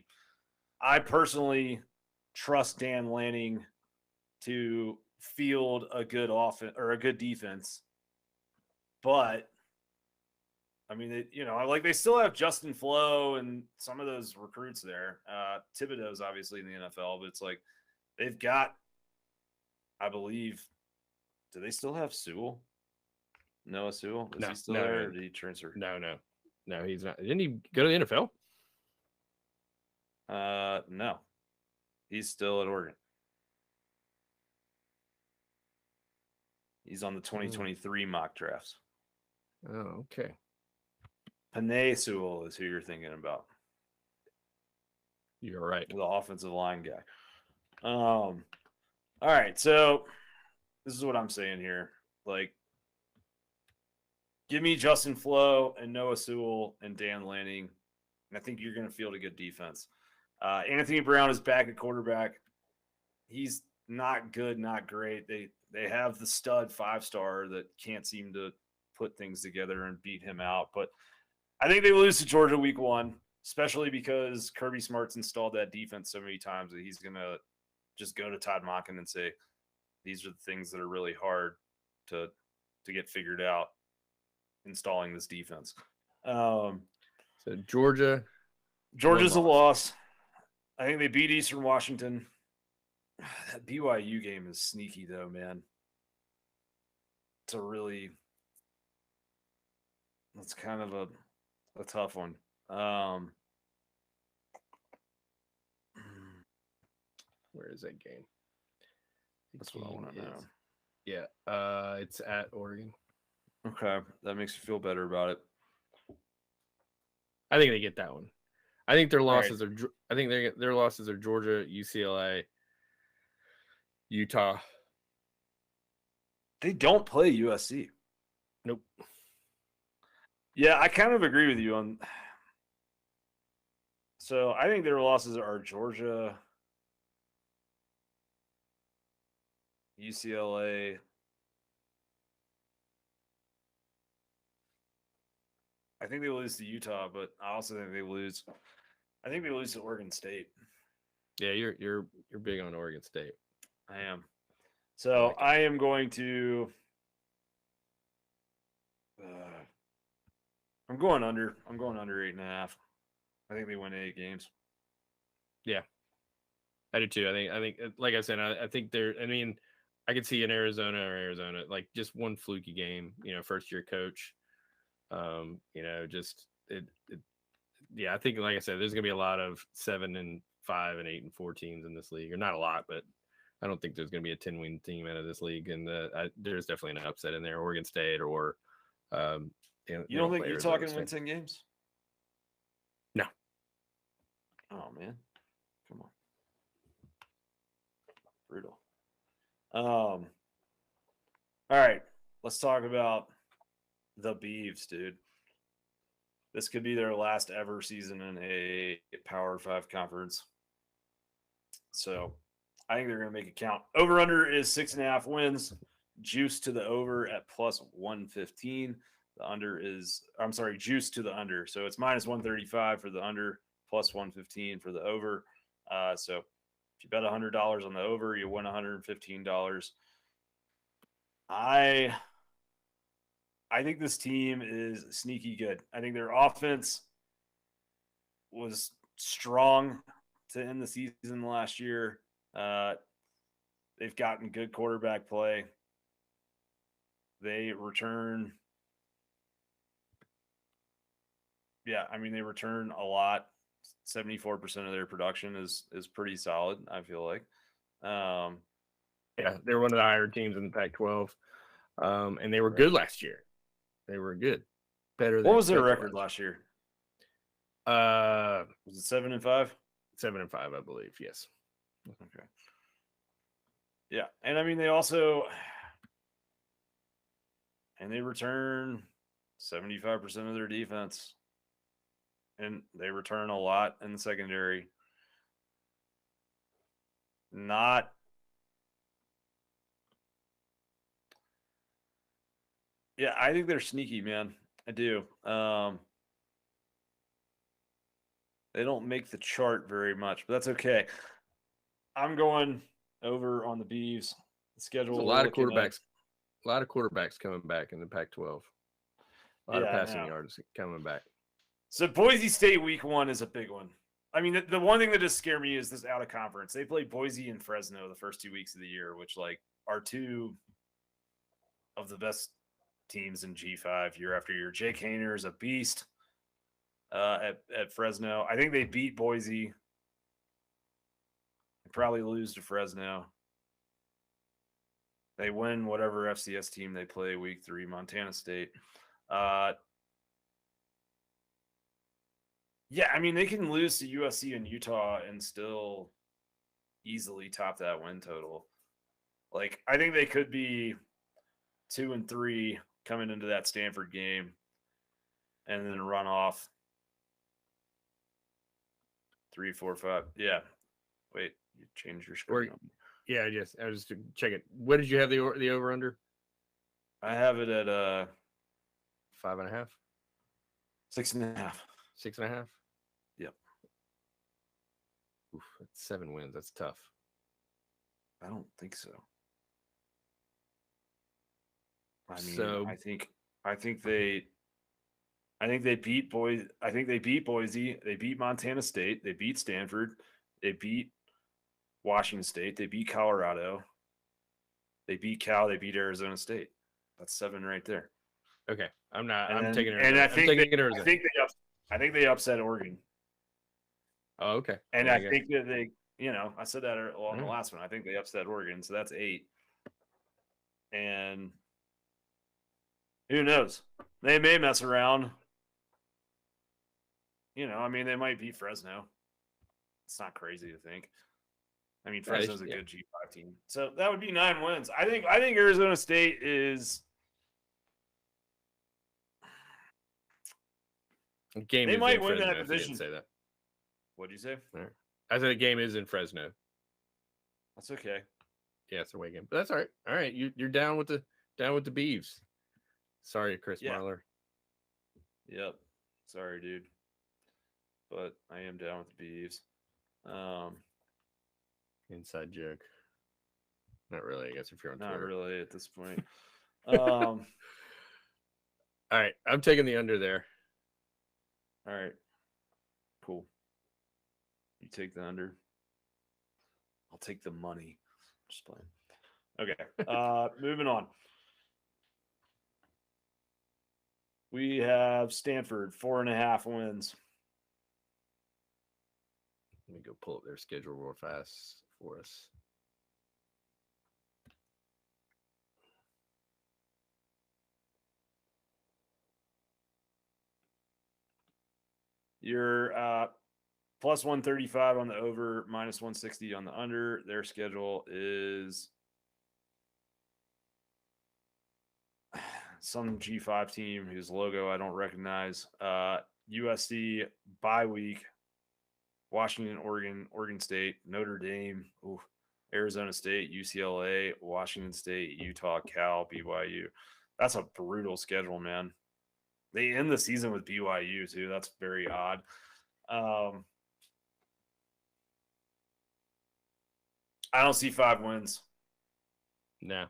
I personally trust Dan Lanning to field a good offense or a good defense. But I mean, they still have Justin Flo and some of those recruits there. Thibodeau's obviously in the NFL, but it's like they've got, I believe, do they still have Sewell? Noah Sewell? Is he still there? Or did he transfer? No, he's not. Didn't he go to the NFL? No, he's still at Oregon. He's on the 2023 mock drafts. Oh, okay. Penei Sewell is who you're thinking about. You're right. The offensive line guy. All right, so this is what I'm saying here. Like, give me Justin Flo and Noah Sewell and Dan Lanning, and I think you're going to field a good defense. Anthony Brown is back at quarterback. He's not good, not great. They have the stud 5-star that can't seem to put things together and beat him out. But I think they lose to Georgia week 1, especially because Kirby Smart's installed that defense so many times that he's going to just go to Todd Monken and say, these are the things that are really hard to get figured out installing this defense. So Georgia's a loss. I think they beat Eastern Washington. That BYU game is sneaky, though, man. That's kind of a tough one. Where is that game? That's what I want to know. Yeah, it's at Oregon. Okay, that makes you feel better about it. I think they get that one. I think their losses are. I think their losses are Georgia, UCLA, Utah. They don't play USC. Nope. Yeah, I kind of agree with you on. So I think their losses are Georgia, UCLA. I think they lose to Utah, but I also think they lose. I think they lose to Oregon State. Yeah, you're big on Oregon State. I am. So I am going to. I'm going under. I'm going under 8.5. I think they win 8 games. Yeah, I do too. I think, like I said, I think they're. I mean, I could see in Arizona, like just one fluky game. First year coach. Yeah, I think, like I said, there's gonna be a lot of 7-5 and 8-4 teams in this league, or not a lot, but I don't think there's gonna be a 10-win team out of this league, and there's definitely an upset in there. Oregon State or. You don't think Utah can win 10 games? No. Oh man, come on, brutal. All right, let's talk about the Beavs, dude. This could be their last ever season in a Power 5 conference. So I think they're going to make it count. Over-under is 6.5 wins. Juice to the over at plus 115. The under is, juice to the under. So it's minus 135 for the under, plus 115 for the over. So if you bet $100 on the over, you win $115. I think this team is sneaky good. I think their offense was strong to end the season last year. They've gotten good quarterback play. They return. Yeah, I mean, they return a lot. 74% of their production is pretty solid, I feel like. Yeah, they're one of the higher teams in the Pac-12. And they were good last year. They were good. Better than what was their record last year? Was it 7-5? 7-5, I believe, yes. Okay. Yeah, and I mean, they also they return 75% of their defense. And they return a lot in the secondary. Yeah, I think they're sneaky, man. I do. They don't make the chart very much, but that's okay. I'm going over on the Beavs. The schedule. There's a lot of quarterbacks. A lot of quarterbacks coming back in the Pac-12. A lot of passing yards coming back. So Boise State week 1 is a big one. I mean, the one thing that just scared me is this out of conference. They play Boise and Fresno the first 2 weeks of the year, which like are 2 of the best teams in G5 year after year. Jake Hayner is a beast at Fresno. I think they beat Boise. They probably lose to Fresno. They win whatever FCS team they play week 3, Montana State. Yeah, I mean, they can lose to USC and Utah and still easily top that win total. Like, I think they could be 2-3 coming into that Stanford game and then run off 3, 4, 5. Yeah. Wait, you changed your screen. Yeah, yes. I was just checking. What did you have the over under? I have it at 5.5. 6.5. 6.5. Yep. Oof, that's 7 wins. That's tough. I don't think so. I mean, so, I think they beat Boise. I think they beat Boise. They beat Montana State. They beat Stanford. They beat Washington State. They beat Colorado. They beat Cal. They beat Arizona State. That's 7 right there. Okay, I'm taking Arizona. I think they upset Oregon. Oh, okay. And I think that they, I said that on the last one. I think they upset Oregon, so that's 8. And who knows? They may mess around. I mean, they might beat Fresno. It's not crazy to think. I mean, Fresno's a good G5 team. So that would be 9 wins. I think Arizona State is game. They might win Fresno, that division. Say that. What'd you say? Right. I said the game is in Fresno. That's okay. Yeah, it's a away game, but that's all right. All right, you're down with the Beavs. Sorry, Chris Marler. Yep. Sorry, dude. But I am down with the Beavs. Inside joke. Not really, I guess, if you're on Twitter. Not really at this point. All right, I'm taking the under there. All right. Cool. You take the under. I'll take the money. Just playing. Okay. Moving on. We have Stanford, 4.5 wins. Let me go pull up their schedule real fast for us. You're plus 135 on the over, minus 160 on the under. Their schedule is some G5 team whose logo I don't recognize. USC bye week, Washington, Oregon State, Notre Dame, Arizona State, UCLA, Washington State, Utah, Cal, BYU. That's a brutal schedule, man. They end the season with BYU too. That's very odd. I don't see 5 wins. No.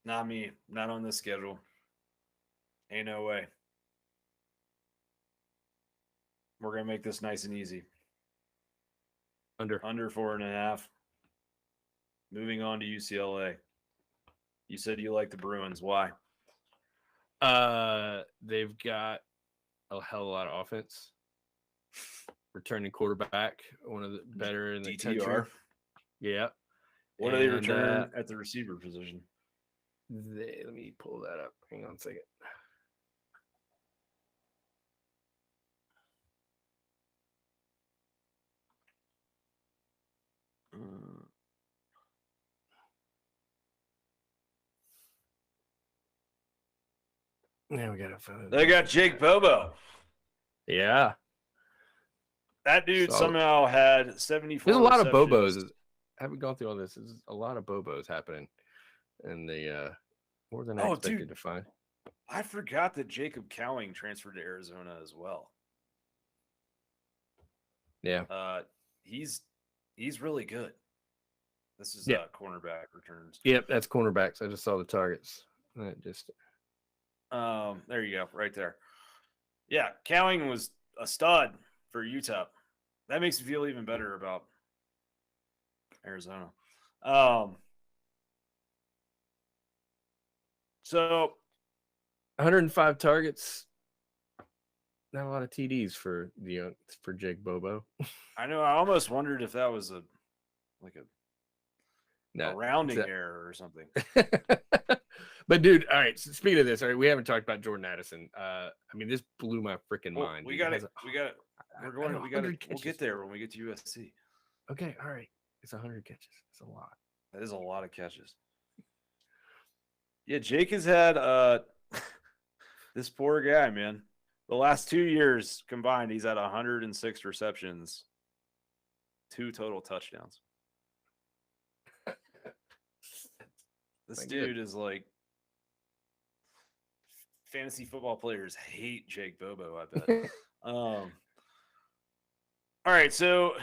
Not me. Not on this schedule. Ain't no way. We're going to make this nice and easy. Under 4.5. Moving on to UCLA. You said you like the Bruins. Why? They've got a hell of a lot of offense. Returning quarterback, one of the better in the DTR. country. Yeah. What do they return at the receiver position? Let me pull that up. Hang on a second. Yeah, we gotta find it. They got Jake Bobo. Yeah. That dude somehow had 74. There's a lot of Bobos. I haven't gone through all this. There's a lot of Bobos happening. And the more than I expected to find. I forgot that Jacob Cowing transferred to Arizona as well. Yeah. He's really good. This is Yeah. cornerback returns. Yep, that's cornerbacks. I just saw the targets. There you go, right there. Yeah, Cowing was a stud for Utah. That makes me feel even better about Arizona. So 105 targets. Not a lot of TDs for Jake Bobo. I know. I almost wondered if that was a No, rounding error or something. But dude, all right. So speaking of this, all right, we haven't talked about Jordan Addison. I mean, this blew my freaking mind. We got it. We'll get there when we get to USC. Okay, all right. It's 100 catches. It's a lot. That is a lot of catches. Yeah, Jake has had this poor guy, man. The last 2 years combined, he's had 106 receptions, 2 total touchdowns. This dude is like, fantasy football players hate Jake Bobo, I bet. All right, so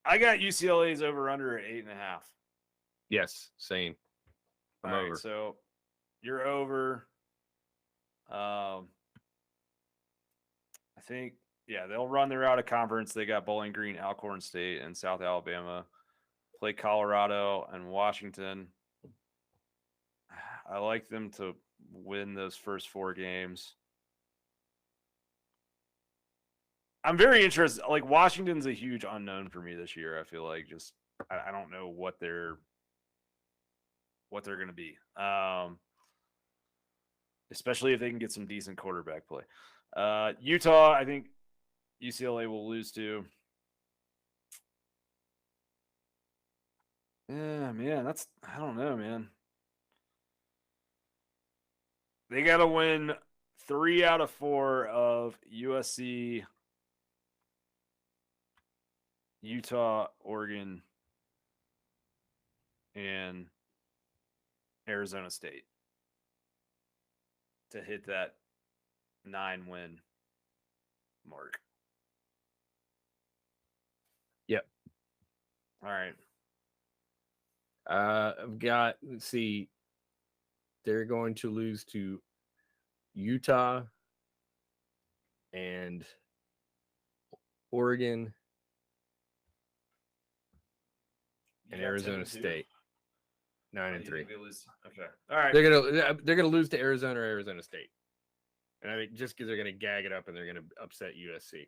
I got UCLA's over under at 8.5. Yes, same. I'm over. So you're over. I think, yeah, they'll run their out of conference. They got Bowling Green, Alcorn State, and South Alabama. Play Colorado and Washington. I like them to win those first 4 games. I'm very interested. Like, Washington's a huge unknown for me this year. I feel like just I don't know what they're going to be. Especially if they can get some decent quarterback play. Utah, I think UCLA will lose to. Yeah, man, I don't know, man. They got to win 3 out of 4 of USC, Utah, Oregon, and Arizona State to hit that 9-win mark. Yep. All right. I've got, let's see, they're going to lose to Utah and Oregon and Arizona State. 9-3. Okay. All right. They're gonna lose to Arizona or Arizona State. And I think just because they're gonna gag it up and they're gonna upset USC.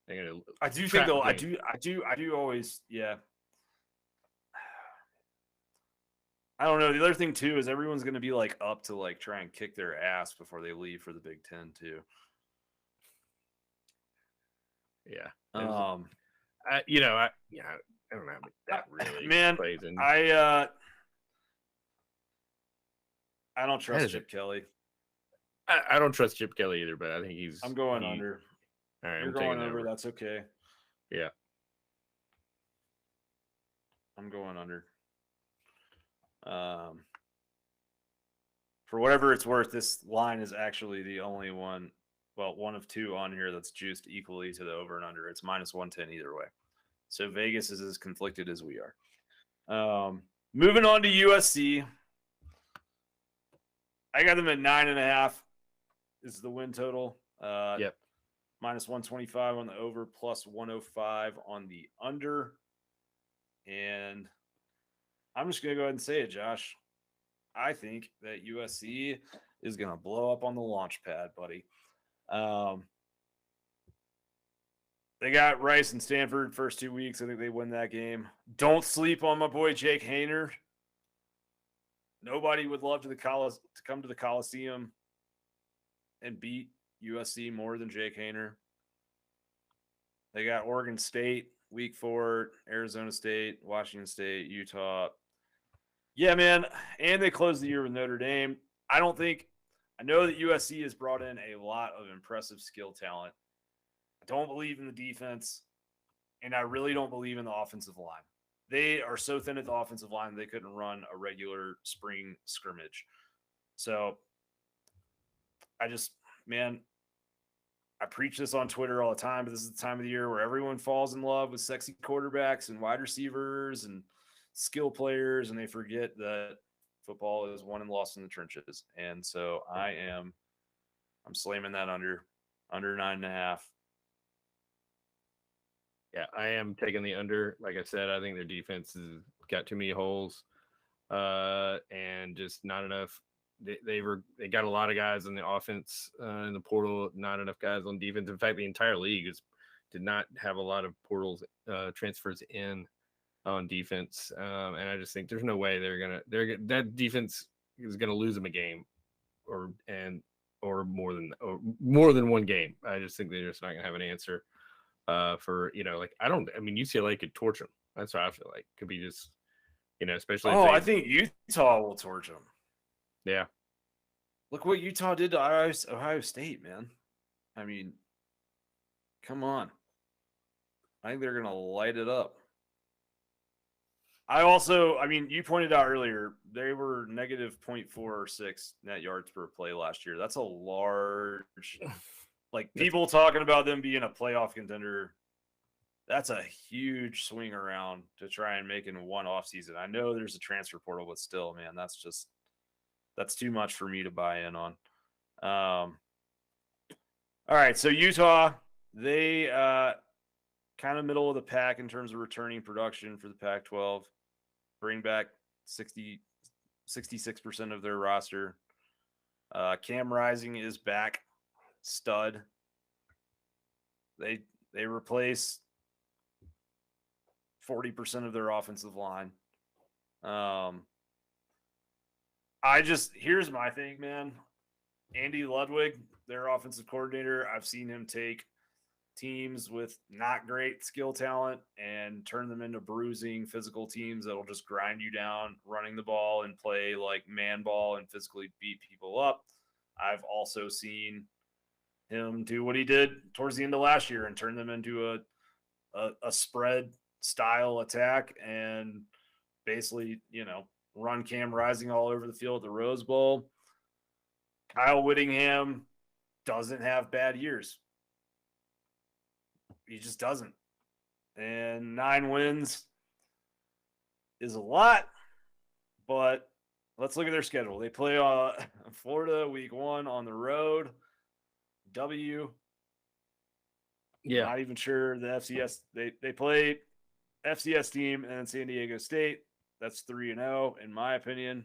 They're gonna I do think though, I do always, yeah. I don't know. The other thing too is everyone's going to be like up to like try and kick their ass before they leave for the Big Ten too. Yeah. I don't know. That really plays in. I don't trust Chip Kelly. I don't trust Chip Kelly either, but I think I'm going under. All right, you're going over. That's okay. Yeah. I'm going under. For whatever it's worth, this line is actually the only one, well, one of 2 on here that's juiced equally to the over and under. It's -110 either way. So Vegas is as conflicted as we are. Moving on to USC. I got them at 9.5 is the win total. Yep. -125 on the over, +105 on the under. And I'm just going to go ahead and say it, Josh. I think that USC is going to blow up on the launch pad, buddy. They got Rice and Stanford first 2 weeks. I think they win that game. Don't sleep on my boy Jake Haener. Nobody would love to come to the Coliseum and beat USC more than Jake Haener. They got Oregon State week 4, Arizona State, Washington State, Utah. Yeah, man. And they closed the year with Notre Dame. I know that USC has brought in a lot of impressive skill talent. I don't believe in the defense, and I really don't believe in the offensive line. They are so thin at the offensive line, they couldn't run a regular spring scrimmage. So I just, man, I preach this on Twitter all the time, but this is the time of the year where everyone falls in love with sexy quarterbacks and wide receivers and skill players, and they forget that football is won and lost in the trenches. And so I'm slamming that under 9.5. Yeah, I am taking the under. Like I said, I think their defense has got too many holes, and just not enough. They got a lot of guys in the offense in the portal, not enough guys on defense. In fact, the entire league did not have a lot of portals transfers in on defense, and I just think there's no way that defense is gonna lose them a game, or more than one game. I just think they're just not gonna have an answer. For UCLA could torch them. That's what I feel like. Could be just, especially. I think Utah will torch them. Yeah. Look what Utah did to Ohio State, man. I mean, come on. I think they're gonna light it up. You pointed out earlier they were negative 0.46 net yards per play last year. That's a large. Like, people talking about them being a playoff contender, that's a huge swing around to try and make in one offseason. I know there's a transfer portal, but still, man, that's too much for me to buy in on. All right, so Utah, they kind of middle of the pack in terms of returning production for the Pac-12. Bring back 66% of their roster. Cam Rising is back. Stud. They replace 40% of their offensive line. Here's my thing, man. Andy Ludwig, their offensive coordinator, I've seen him take teams with not great skill talent and turn them into bruising physical teams that'll just grind you down running the ball and play like man ball and physically beat people up. I've also seen him do what he did towards the end of last year and turn them into a spread style attack and basically, run Cam Rising all over the field at the Rose Bowl. Kyle Whittingham doesn't have bad years. He just doesn't. And 9 wins is a lot, but let's look at their schedule. They play Florida week 1 on the road. W. Yeah. Not even sure the FCS. They play FCS team and then San Diego State. That's 3-0 in my opinion.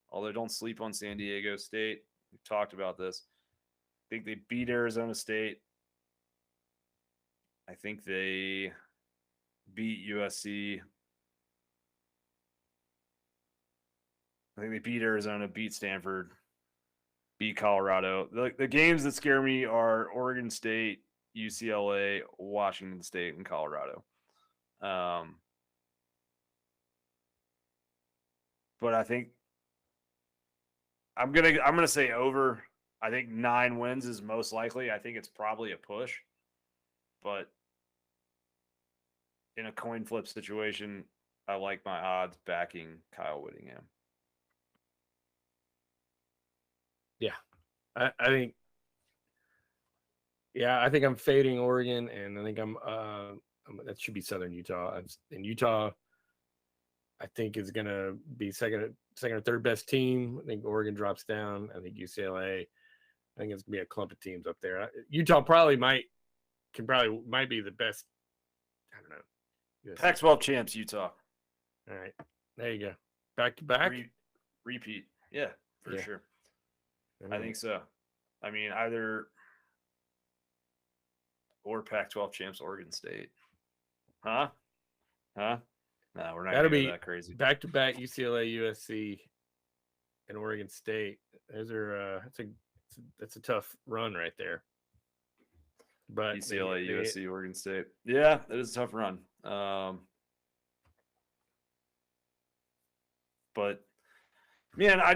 Although don't sleep on San Diego State. We've talked about this. I think they beat Arizona State. I think they beat USC. I think they beat Arizona, beat Stanford, beat Colorado. The games that scare me are Oregon State, UCLA, Washington State, and Colorado. But I think I'm gonna say over. I think 9 wins is most likely. I think it's probably a push, but in a coin flip situation, I like my odds backing Kyle Whittingham. Yeah, I think. Yeah, I think I'm fading Oregon, and I think that should be Southern Utah. And Utah, I think is going to be second or third best team. I think Oregon drops down. I think UCLA. I think it's going to be a clump of teams up there. Utah might be the best. I don't know. Pac-12 champs, Utah. All right, there you go. Back to back. Repeat. Yeah, for sure. I think so. I mean, either or Pac-12 champs, Oregon State. Huh? No, we're not going to be that crazy. Back to back UCLA, USC, and Oregon State. Those are that's a tough run right there. But UCLA, USC, Oregon State. Yeah, that is a tough run. But man, I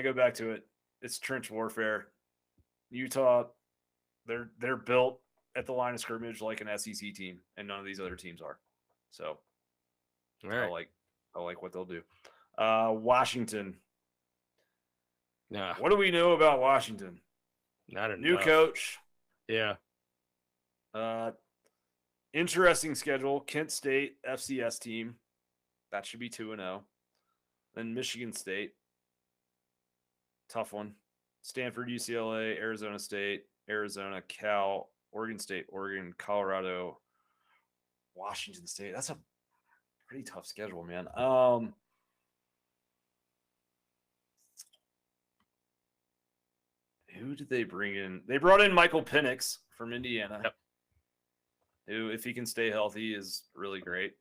go back to it. It's trench warfare. Utah, they're built at the line of scrimmage like an SEC team, and none of these other teams are. So, all right. I like what they'll do. Washington. Nah. What do we know about Washington? Not enough. New coach. Yeah. Interesting schedule. Kent State, FCS team. That should be 2-0. Then Michigan State. Tough one. Stanford, UCLA, Arizona State, Arizona, Cal, Oregon State, Oregon, Colorado, Washington State. That's a pretty tough schedule, man. Who did they bring in? They brought in Michael Penix from Indiana. Yep. Who, if he can stay healthy, is really great,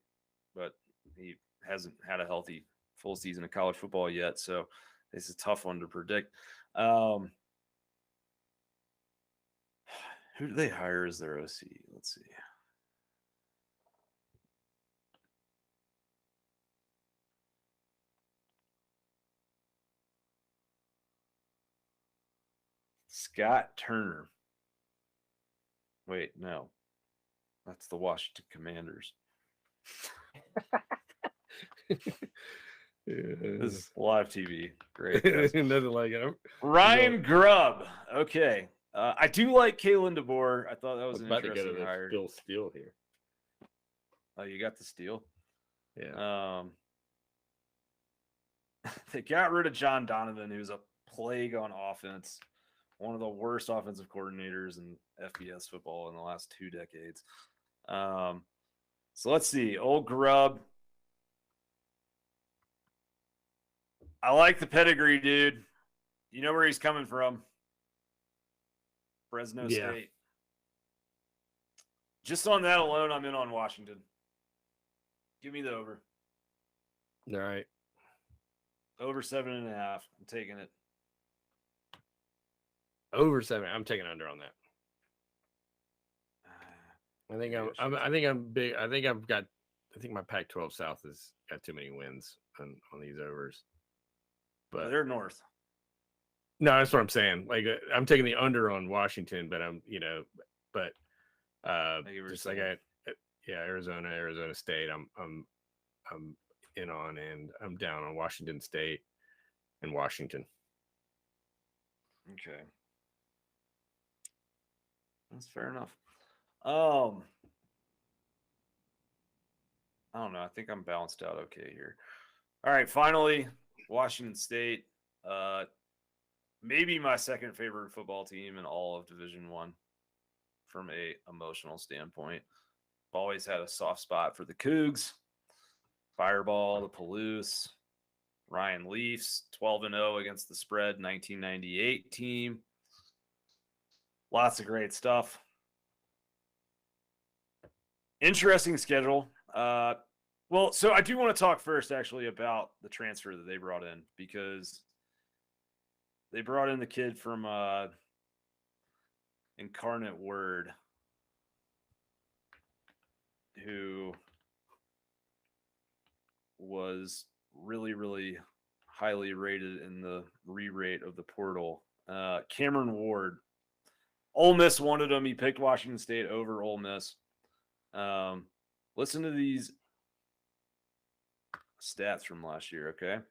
but he hasn't had a healthy full season of college football yet, so it's a tough one to predict. Who do they hire as their OC? Let's see. Scott Turner. Wait, no. That's the Washington Commanders. This is live TV. Great. Nothing like it. Ryan Grubb. Okay. I do like Kalen DeBoer. I thought that was an about to interesting go to hire. Bill Steele here. Oh, you got the steal? Yeah. They got rid of John Donovan, who's a plague on offense. One of the worst offensive coordinators in FBS football in the last 2 decades. So let's see. Old Grubb. I like the pedigree, dude. You know where he's coming from. Fresno State. Just on that alone, I'm in on Washington. Give me the over. All right. Over 7.5. I'm taking it. Over 7. I'm taking under on that. I think I'm big. I think my Pac-12 South has got too many wins on these overs. But they're north. No, that's what I'm saying. Like I'm taking the under on Washington, but just like Arizona State. I'm in on, and I'm down on Washington State and Washington. Okay. That's fair enough. I don't know. I think I'm balanced out okay here. All right, finally, Washington State. Maybe my second favorite football team in all of Division I from a emotional standpoint. I've always had a soft spot for the Cougs, Fireball, the Palouse, Ryan Leafs, 12-0 against the spread, 1998 team. Lots of great stuff. Interesting schedule. So I do want to talk first actually about the transfer that they brought in, because they brought in the kid from Incarnate Word, who was really, really highly rated in the re-rate of the portal. Cameron Ward. Ole Miss wanted him. He picked Washington State over Ole Miss. Listen to these stats from last year, okay? I'm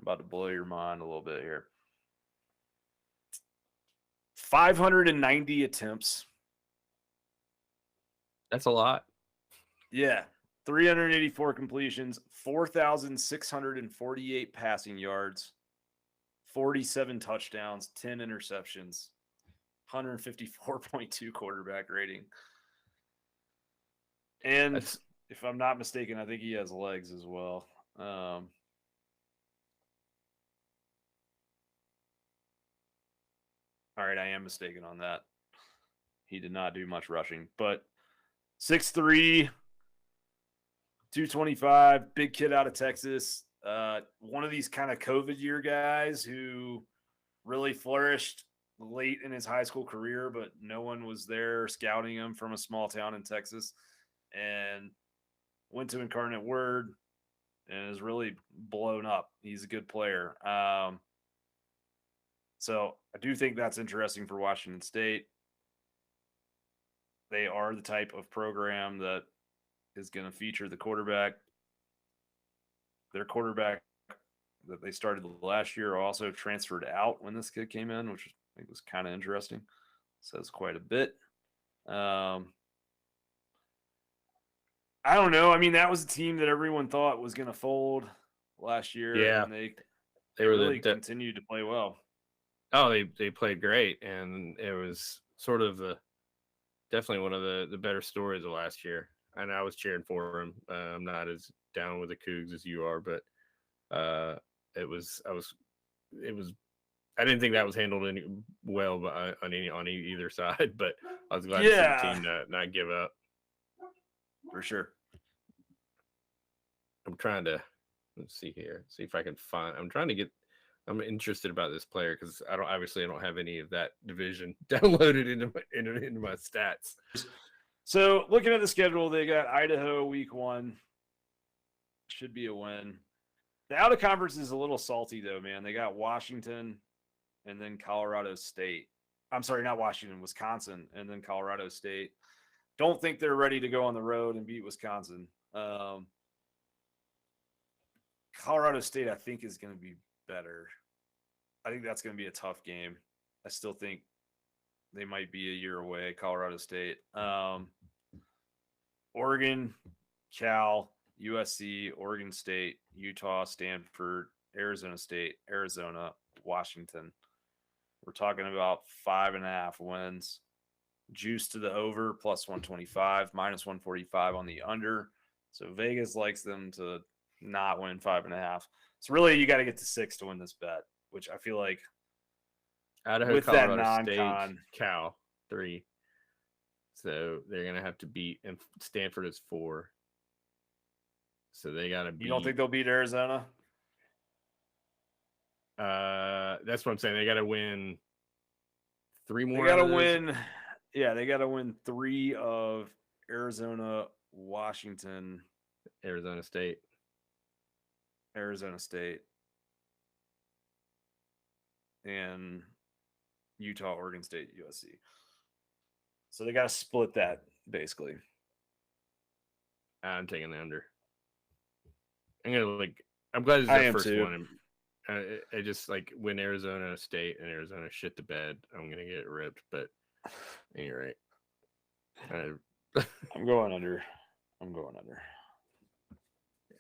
about to blow your mind a little bit here. 590 attempts. That's a lot. Yeah. 384 completions, 4,648 passing yards, 47 touchdowns, 10 interceptions, 154.2 quarterback rating. And if I'm not mistaken, I think he has legs as well. All right, I am mistaken on that. He did not do much rushing, but 6'3", 225, big kid out of Texas. One of these kind of COVID year guys who really flourished late in his high school career, but no one was there scouting him from a small town in Texas, and went to Incarnate Word and is really blown up. He's a good player. So I do think that's interesting for Washington State. They are the type of program that is going to feature the quarterback. Their quarterback that they started last year also transferred out when this kid came in, which I think was kind of interesting. Says quite a bit. I don't know. I mean, that was a team that everyone thought was going to fold last year, Yeah, and they they were really continued to play well. Oh, they played great, and it was sort of definitely one of the better stories of last year. And I was cheering for him. I'm not as down with the Cougs as you are, but it was I didn't think that was handled any well on either side, but I was glad to see the team not give up. For sure. I'm trying to see if I can find. I'm interested about this player because I don't have any of that division downloaded into my stats. So looking at the schedule, they got Idaho week 1. Should be a win. The out of conference is a little salty though, man. They got Washington and then Colorado State. I'm sorry, not Washington, Wisconsin, and then Colorado State. Don't think they're ready to go on the road and beat Wisconsin. Colorado State, I think, is going to be better. I think that's going to be a tough game. I still think they might be a year away, Colorado State. Oregon, Cal, USC, Oregon State, Utah, Stanford, Arizona State, Arizona, Washington. We're talking about 5.5 wins. Juice to the over, plus 125, minus 145 on the under. So Vegas likes them to not win 5.5. So really, you got to get to 6 to win this bet, which I feel like Idaho, with Colorado that non-con, State, Cal 3. So they're gonna have to beat, and Stanford is 4. So they got to beat. You don't think they'll beat Arizona? That's what I'm saying. They got to win 3 more. They got to win. Yeah, they got to win 3 of Arizona, Washington, Arizona State, and Utah, Oregon State, USC. So they got to split that basically. I'm taking the under. I'm glad it's the first one. I just when Arizona State and Arizona shit the bed, I'm gonna get ripped. But you're right. I'm going under. Yeah.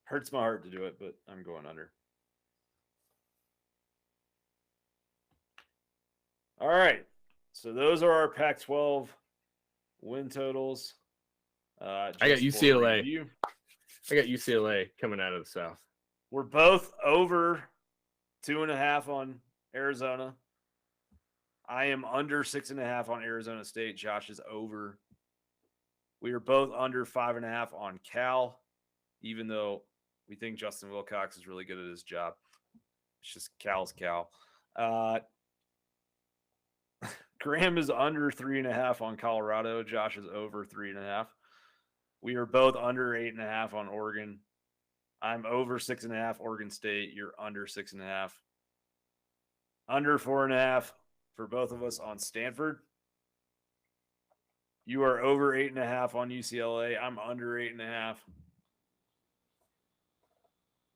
Hurts my heart to do it, but I'm going under. All right. So those are our Pac-12 win totals. I got UCLA. I got UCLA coming out of the South. We're both over 2.5 on Arizona. I am under 6.5 on Arizona State. Josh is over. We are both under 5.5 on Cal, even though we think Justin Wilcox is really good at his job. It's just Cal's Cal. Graham is under 3.5 on Colorado. Josh is over 3.5. We are both under 8.5 on Oregon. I'm over 6.5 Oregon State. You're under 6.5. Under 4.5 for both of us on Stanford. You are over 8.5 on UCLA. I'm under 8.5.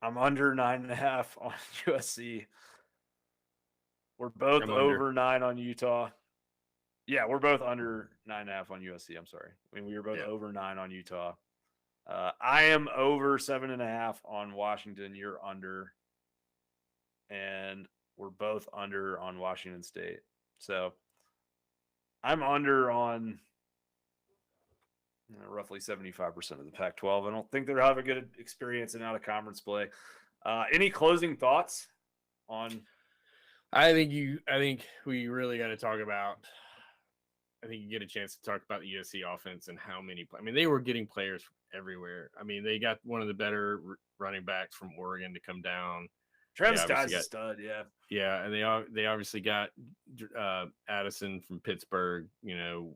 I'm under 9.5 on USC. We're both over 9 on Utah. Yeah, we're both under 9.5 on USC. I'm sorry. I mean, we were both over 9 on Utah. I am over 7.5 on Washington. You're under. And we're both under on Washington State. So I'm under on roughly 75% of the Pac-12. I don't think they'll have a good experience in out-of-conference play. Any closing thoughts on? I think we really got to talk about. I think you get a chance to talk about the USC offense and how many. I mean, they were getting players from everywhere. I mean, they got one of the better running backs from Oregon to come down. Travis Scott's a stud, yeah. Yeah, and they obviously got Addison from Pittsburgh. You know,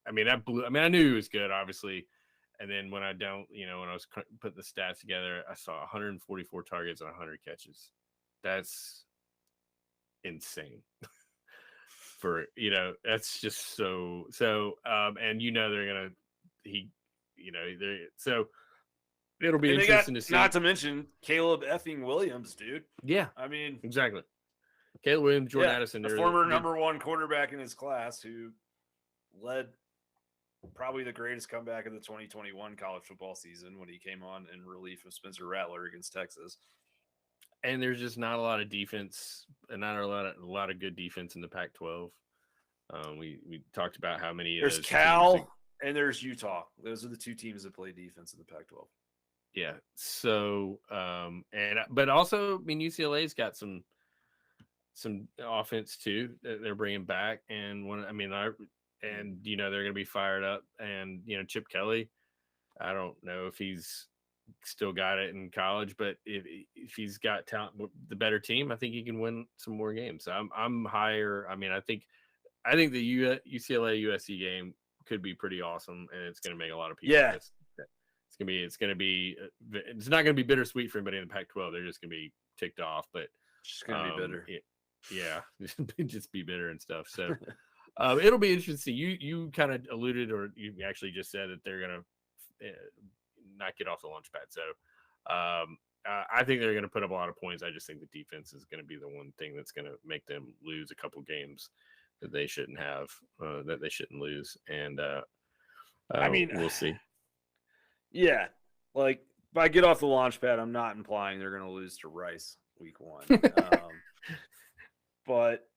I mean that blew. I mean, I knew he was good, obviously. And then when I was putting the stats together, I saw 144 targets and 100 catches. That's insane. That's just so. And they're gonna so it'll be interesting to see. Not to mention Caleb effing Williams, dude. Yeah, I mean exactly. Caleb Williams, Jordan Addison, the former number 1 quarterback in his class who led probably the greatest comeback of the 2021 college football season when he came on in relief of Spencer Rattler against Texas. And there's just not a lot of defense, and not a lot of good defense in the Pac-12. We talked about how many there's of those Cal teams, and there's Utah. Those are the two teams that play defense in the Pac-12. yeah. So, but also, I mean, UCLA's got some offense too that they're bringing back, and they're going to be fired up, and Chip Kelly, I don't know if he's still got it in college, but if he's got talent, the better team, I think he can win some more games. I'm higher. I mean, I think the UCLA USC game could be pretty awesome, and it's going to make a lot of people. Yeah. It's not going to be bittersweet for anybody in the Pac-12. They're just going to be ticked off, but it's just going to be bitter. Just be bitter and stuff. So it'll be interesting. You kind of alluded, or you actually just said that they're going to not get off the launch pad. So I think they're going to put up a lot of points. I just think the defense is going to be the one thing that's going to make them lose a couple games that they shouldn't have, that they shouldn't lose. And I mean, we'll see. Yeah, like if I get off the launch pad, I'm not implying they're going to lose to Rice week 1. But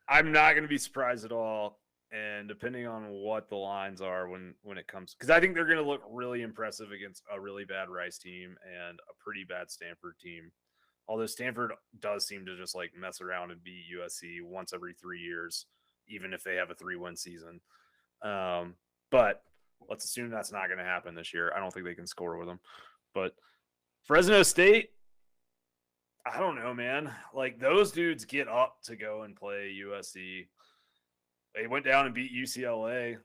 I'm not going to be surprised at all. And depending on what the lines are when it comes, because I think they're going to look really impressive against a really bad Rice team and a pretty bad Stanford team. Although Stanford does seem to just like mess around and beat USC once every 3 years, even if they have a 3-win season. But let's assume that's not going to happen this year. I don't think they can score with them. But Fresno State, I don't know, man. Like those dudes get up to go and play USC. They went down and beat UCLA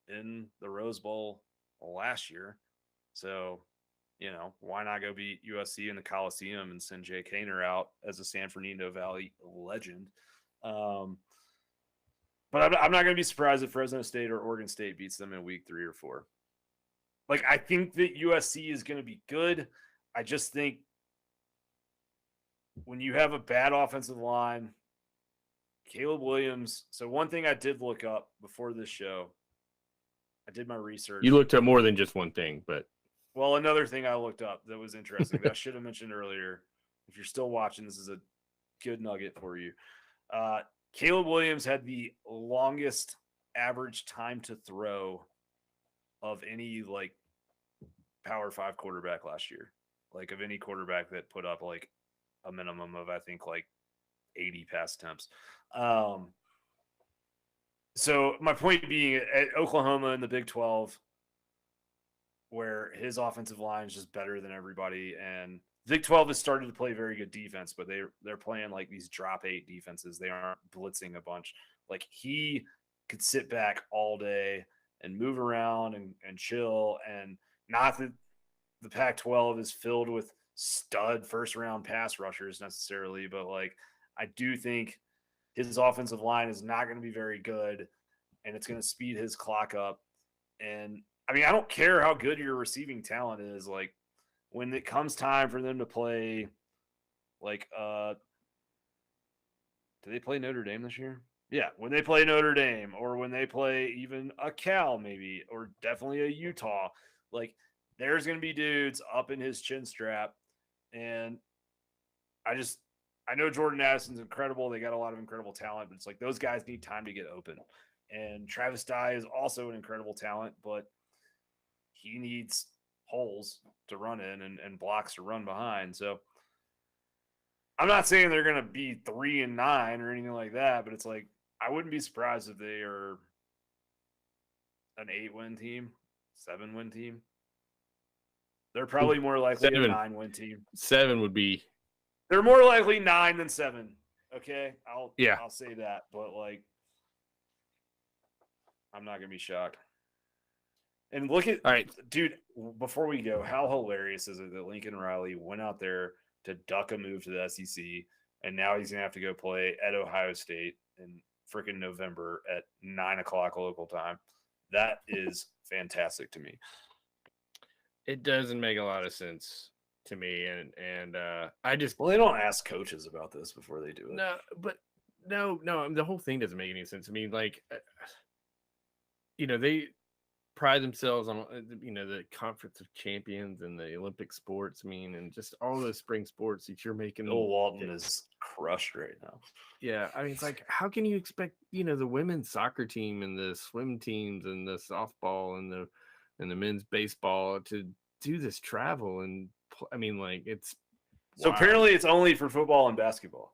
in the Rose Bowl last year. So, why not go beat USC in the Coliseum and send Jay Kaner out as a San Fernando Valley legend? But I'm not going to be surprised if Fresno State or Oregon State beats them in week 3 or 4. Like, I think that USC is going to be good. I just think when you have a bad offensive line, Caleb Williams. So one thing I did look up before this show, I did my research. You looked at more than just one thing, but. Well, another thing I looked up that was interesting that I should have mentioned earlier. If you're still watching, this is a good nugget for you. Caleb Williams had the longest average time to throw of any like Power 5 quarterback last year. Like of any quarterback that put up like a minimum of, I think, like 80 pass attempts. So my point being, at Oklahoma in the Big 12, where his offensive line is just better than everybody, and Big 12 has started to play very good defense, but they're playing like these drop 8 defenses. They aren't blitzing a bunch. Like he could sit back all day and move around and chill, and not that the Pac-12 is filled with stud first-round pass rushers necessarily, but like I do think his offensive line is not going to be very good, and it's going to speed his clock up. And I mean, I don't care how good your receiving talent is. Like when it comes time for them to play, like, do they play Notre Dame this year? Yeah, when they play Notre Dame, or when they play even a Cal maybe, or definitely a Utah, like there's going to be dudes up in his chin strap. And I know Jordan Addison's incredible. They got a lot of incredible talent, but it's like those guys need time to get open. And Travis Dye is also an incredible talent, but he needs holes to run in and blocks to run behind. So I'm not saying they're going to be 3-9 or anything like that, but it's like I wouldn't be surprised if they are an 8-win team, 7-win team. They're probably more likely a 9-win team. 7 would be. They're more likely 9 than 7. Okay, I'll say that, but like, I'm not gonna be shocked. And look at, all right, dude. Before we go, how hilarious is it that Lincoln Riley went out there to duck a move to the SEC, and now he's gonna have to go play at Ohio State in freaking November at 9:00 local time? That is fantastic to me. It doesn't make a lot of sense to me, and I just they don't ask coaches about this before they do it. No, the whole thing doesn't make any sense. I mean, like, pride themselves on the Conference of Champions and the Olympic sports. I mean, and just all those spring sports that you're making. Bill Walton is crushed right now. Yeah, I mean, it's like, how can you expect the women's soccer team and the swim teams and the softball and the men's baseball to do this travel? And I mean, like, it's so wild. Apparently it's only for football and basketball.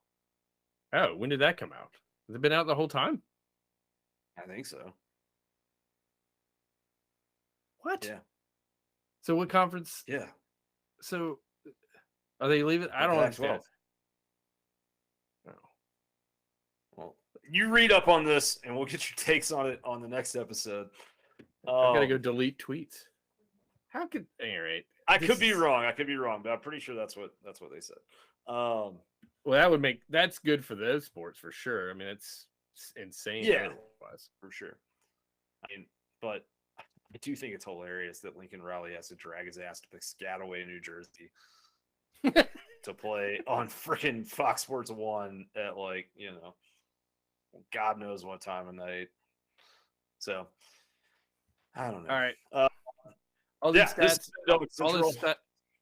Oh, when did that come out? Has it been out the whole time? I think so. What? Yeah. So what conference? Yeah. So are they leaving? I don't understand. Oh. Well, you read up on this, and we'll get your takes on it on the next episode. I gotta go delete tweets. How could? Anyway, I could be wrong. But I'm pretty sure that's what they said. Well, that's good for those sports for sure. I mean, it's insane. Yeah, for sure. I mean, but I do think it's hilarious that Lincoln Riley has to drag his ass to Piscataway, New Jersey, to play on freaking Fox Sports 1 at God knows what time of night. So I don't know. All right. All these stats.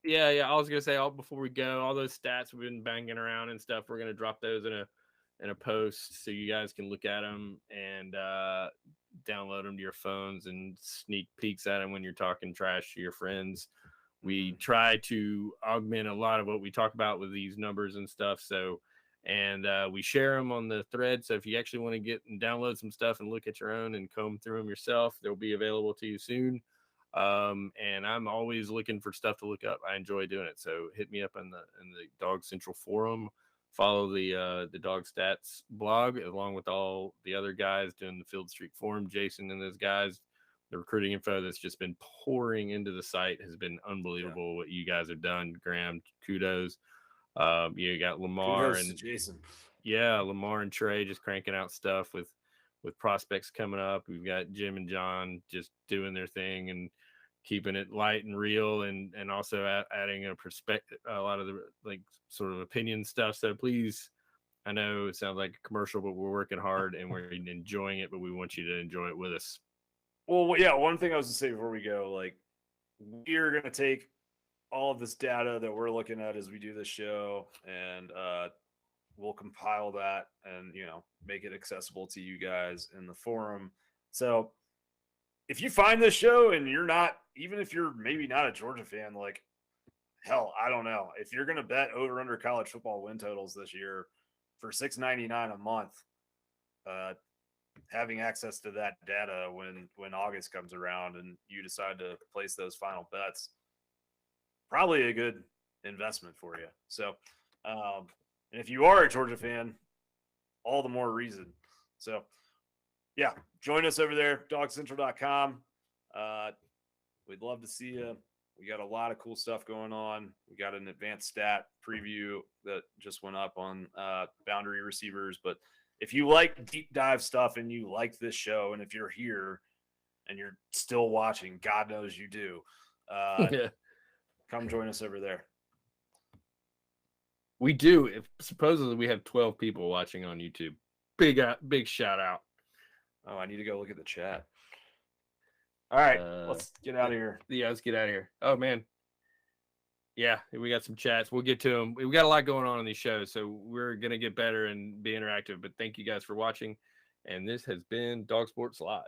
Yeah. I was gonna say before we go, all those stats we've been banging around and stuff. We're gonna drop those in a post so you guys can look at them and download them to your phones and sneak peeks at them when you're talking trash to your friends. We try to augment a lot of what we talk about with these numbers and stuff. So, and we share them on the thread. So if you actually want to get and download some stuff and look at your own and comb through them yourself, they'll be available to you soon. And I'm always looking for stuff to look up. I enjoy doing it. So hit me up in the Dawgs Central forum. Follow the Dawg Stats blog along with all the other guys doing the Field Streak Forum. Jason and those guys, the recruiting info that's just been pouring into the site has been unbelievable. What you guys have done, Graham. Kudos. You got Lamar and Jason. Yeah, Lamar and Trey just cranking out stuff with prospects coming up. We've got Jim and John just doing their thing and keeping it light and real, and also adding a perspective, a lot of the sort of opinion stuff. So please, I know it sounds like a commercial, but we're working hard and we're enjoying it, but we want you to enjoy it with us. Well, yeah, one thing I was going to say before we go, we're going to take all of this data that we're looking at as we do this show, and we'll compile that and, make it accessible to you guys in the forum. So if you find this show and you're not, even if you're maybe not a Georgia fan, hell, I don't know. If you're going to bet over under college football win totals this year for $6.99 a month, having access to that data when August comes around and you decide to place those final bets, probably a good investment for you. So, and if you are a Georgia fan, all the more reason. So, yeah, join us over there, dawgcentral.com. We'd love to see you. We got a lot of cool stuff going on. We got an advanced stat preview that just went up on boundary receivers. But if you like deep dive stuff and you like this show, and if you're here and you're still watching, God knows you do, come join us over there. We do. Supposedly we have 12 people watching on YouTube. Big shout out. Oh, I need to go look at the chat. All right, let's get out of here. Yeah, let's get out of here. Oh, man. Yeah, we got some chats. We'll get to them. We've got a lot going on in these shows, so we're going to get better and be interactive. But thank you guys for watching. And this has been Dawg Sports Live.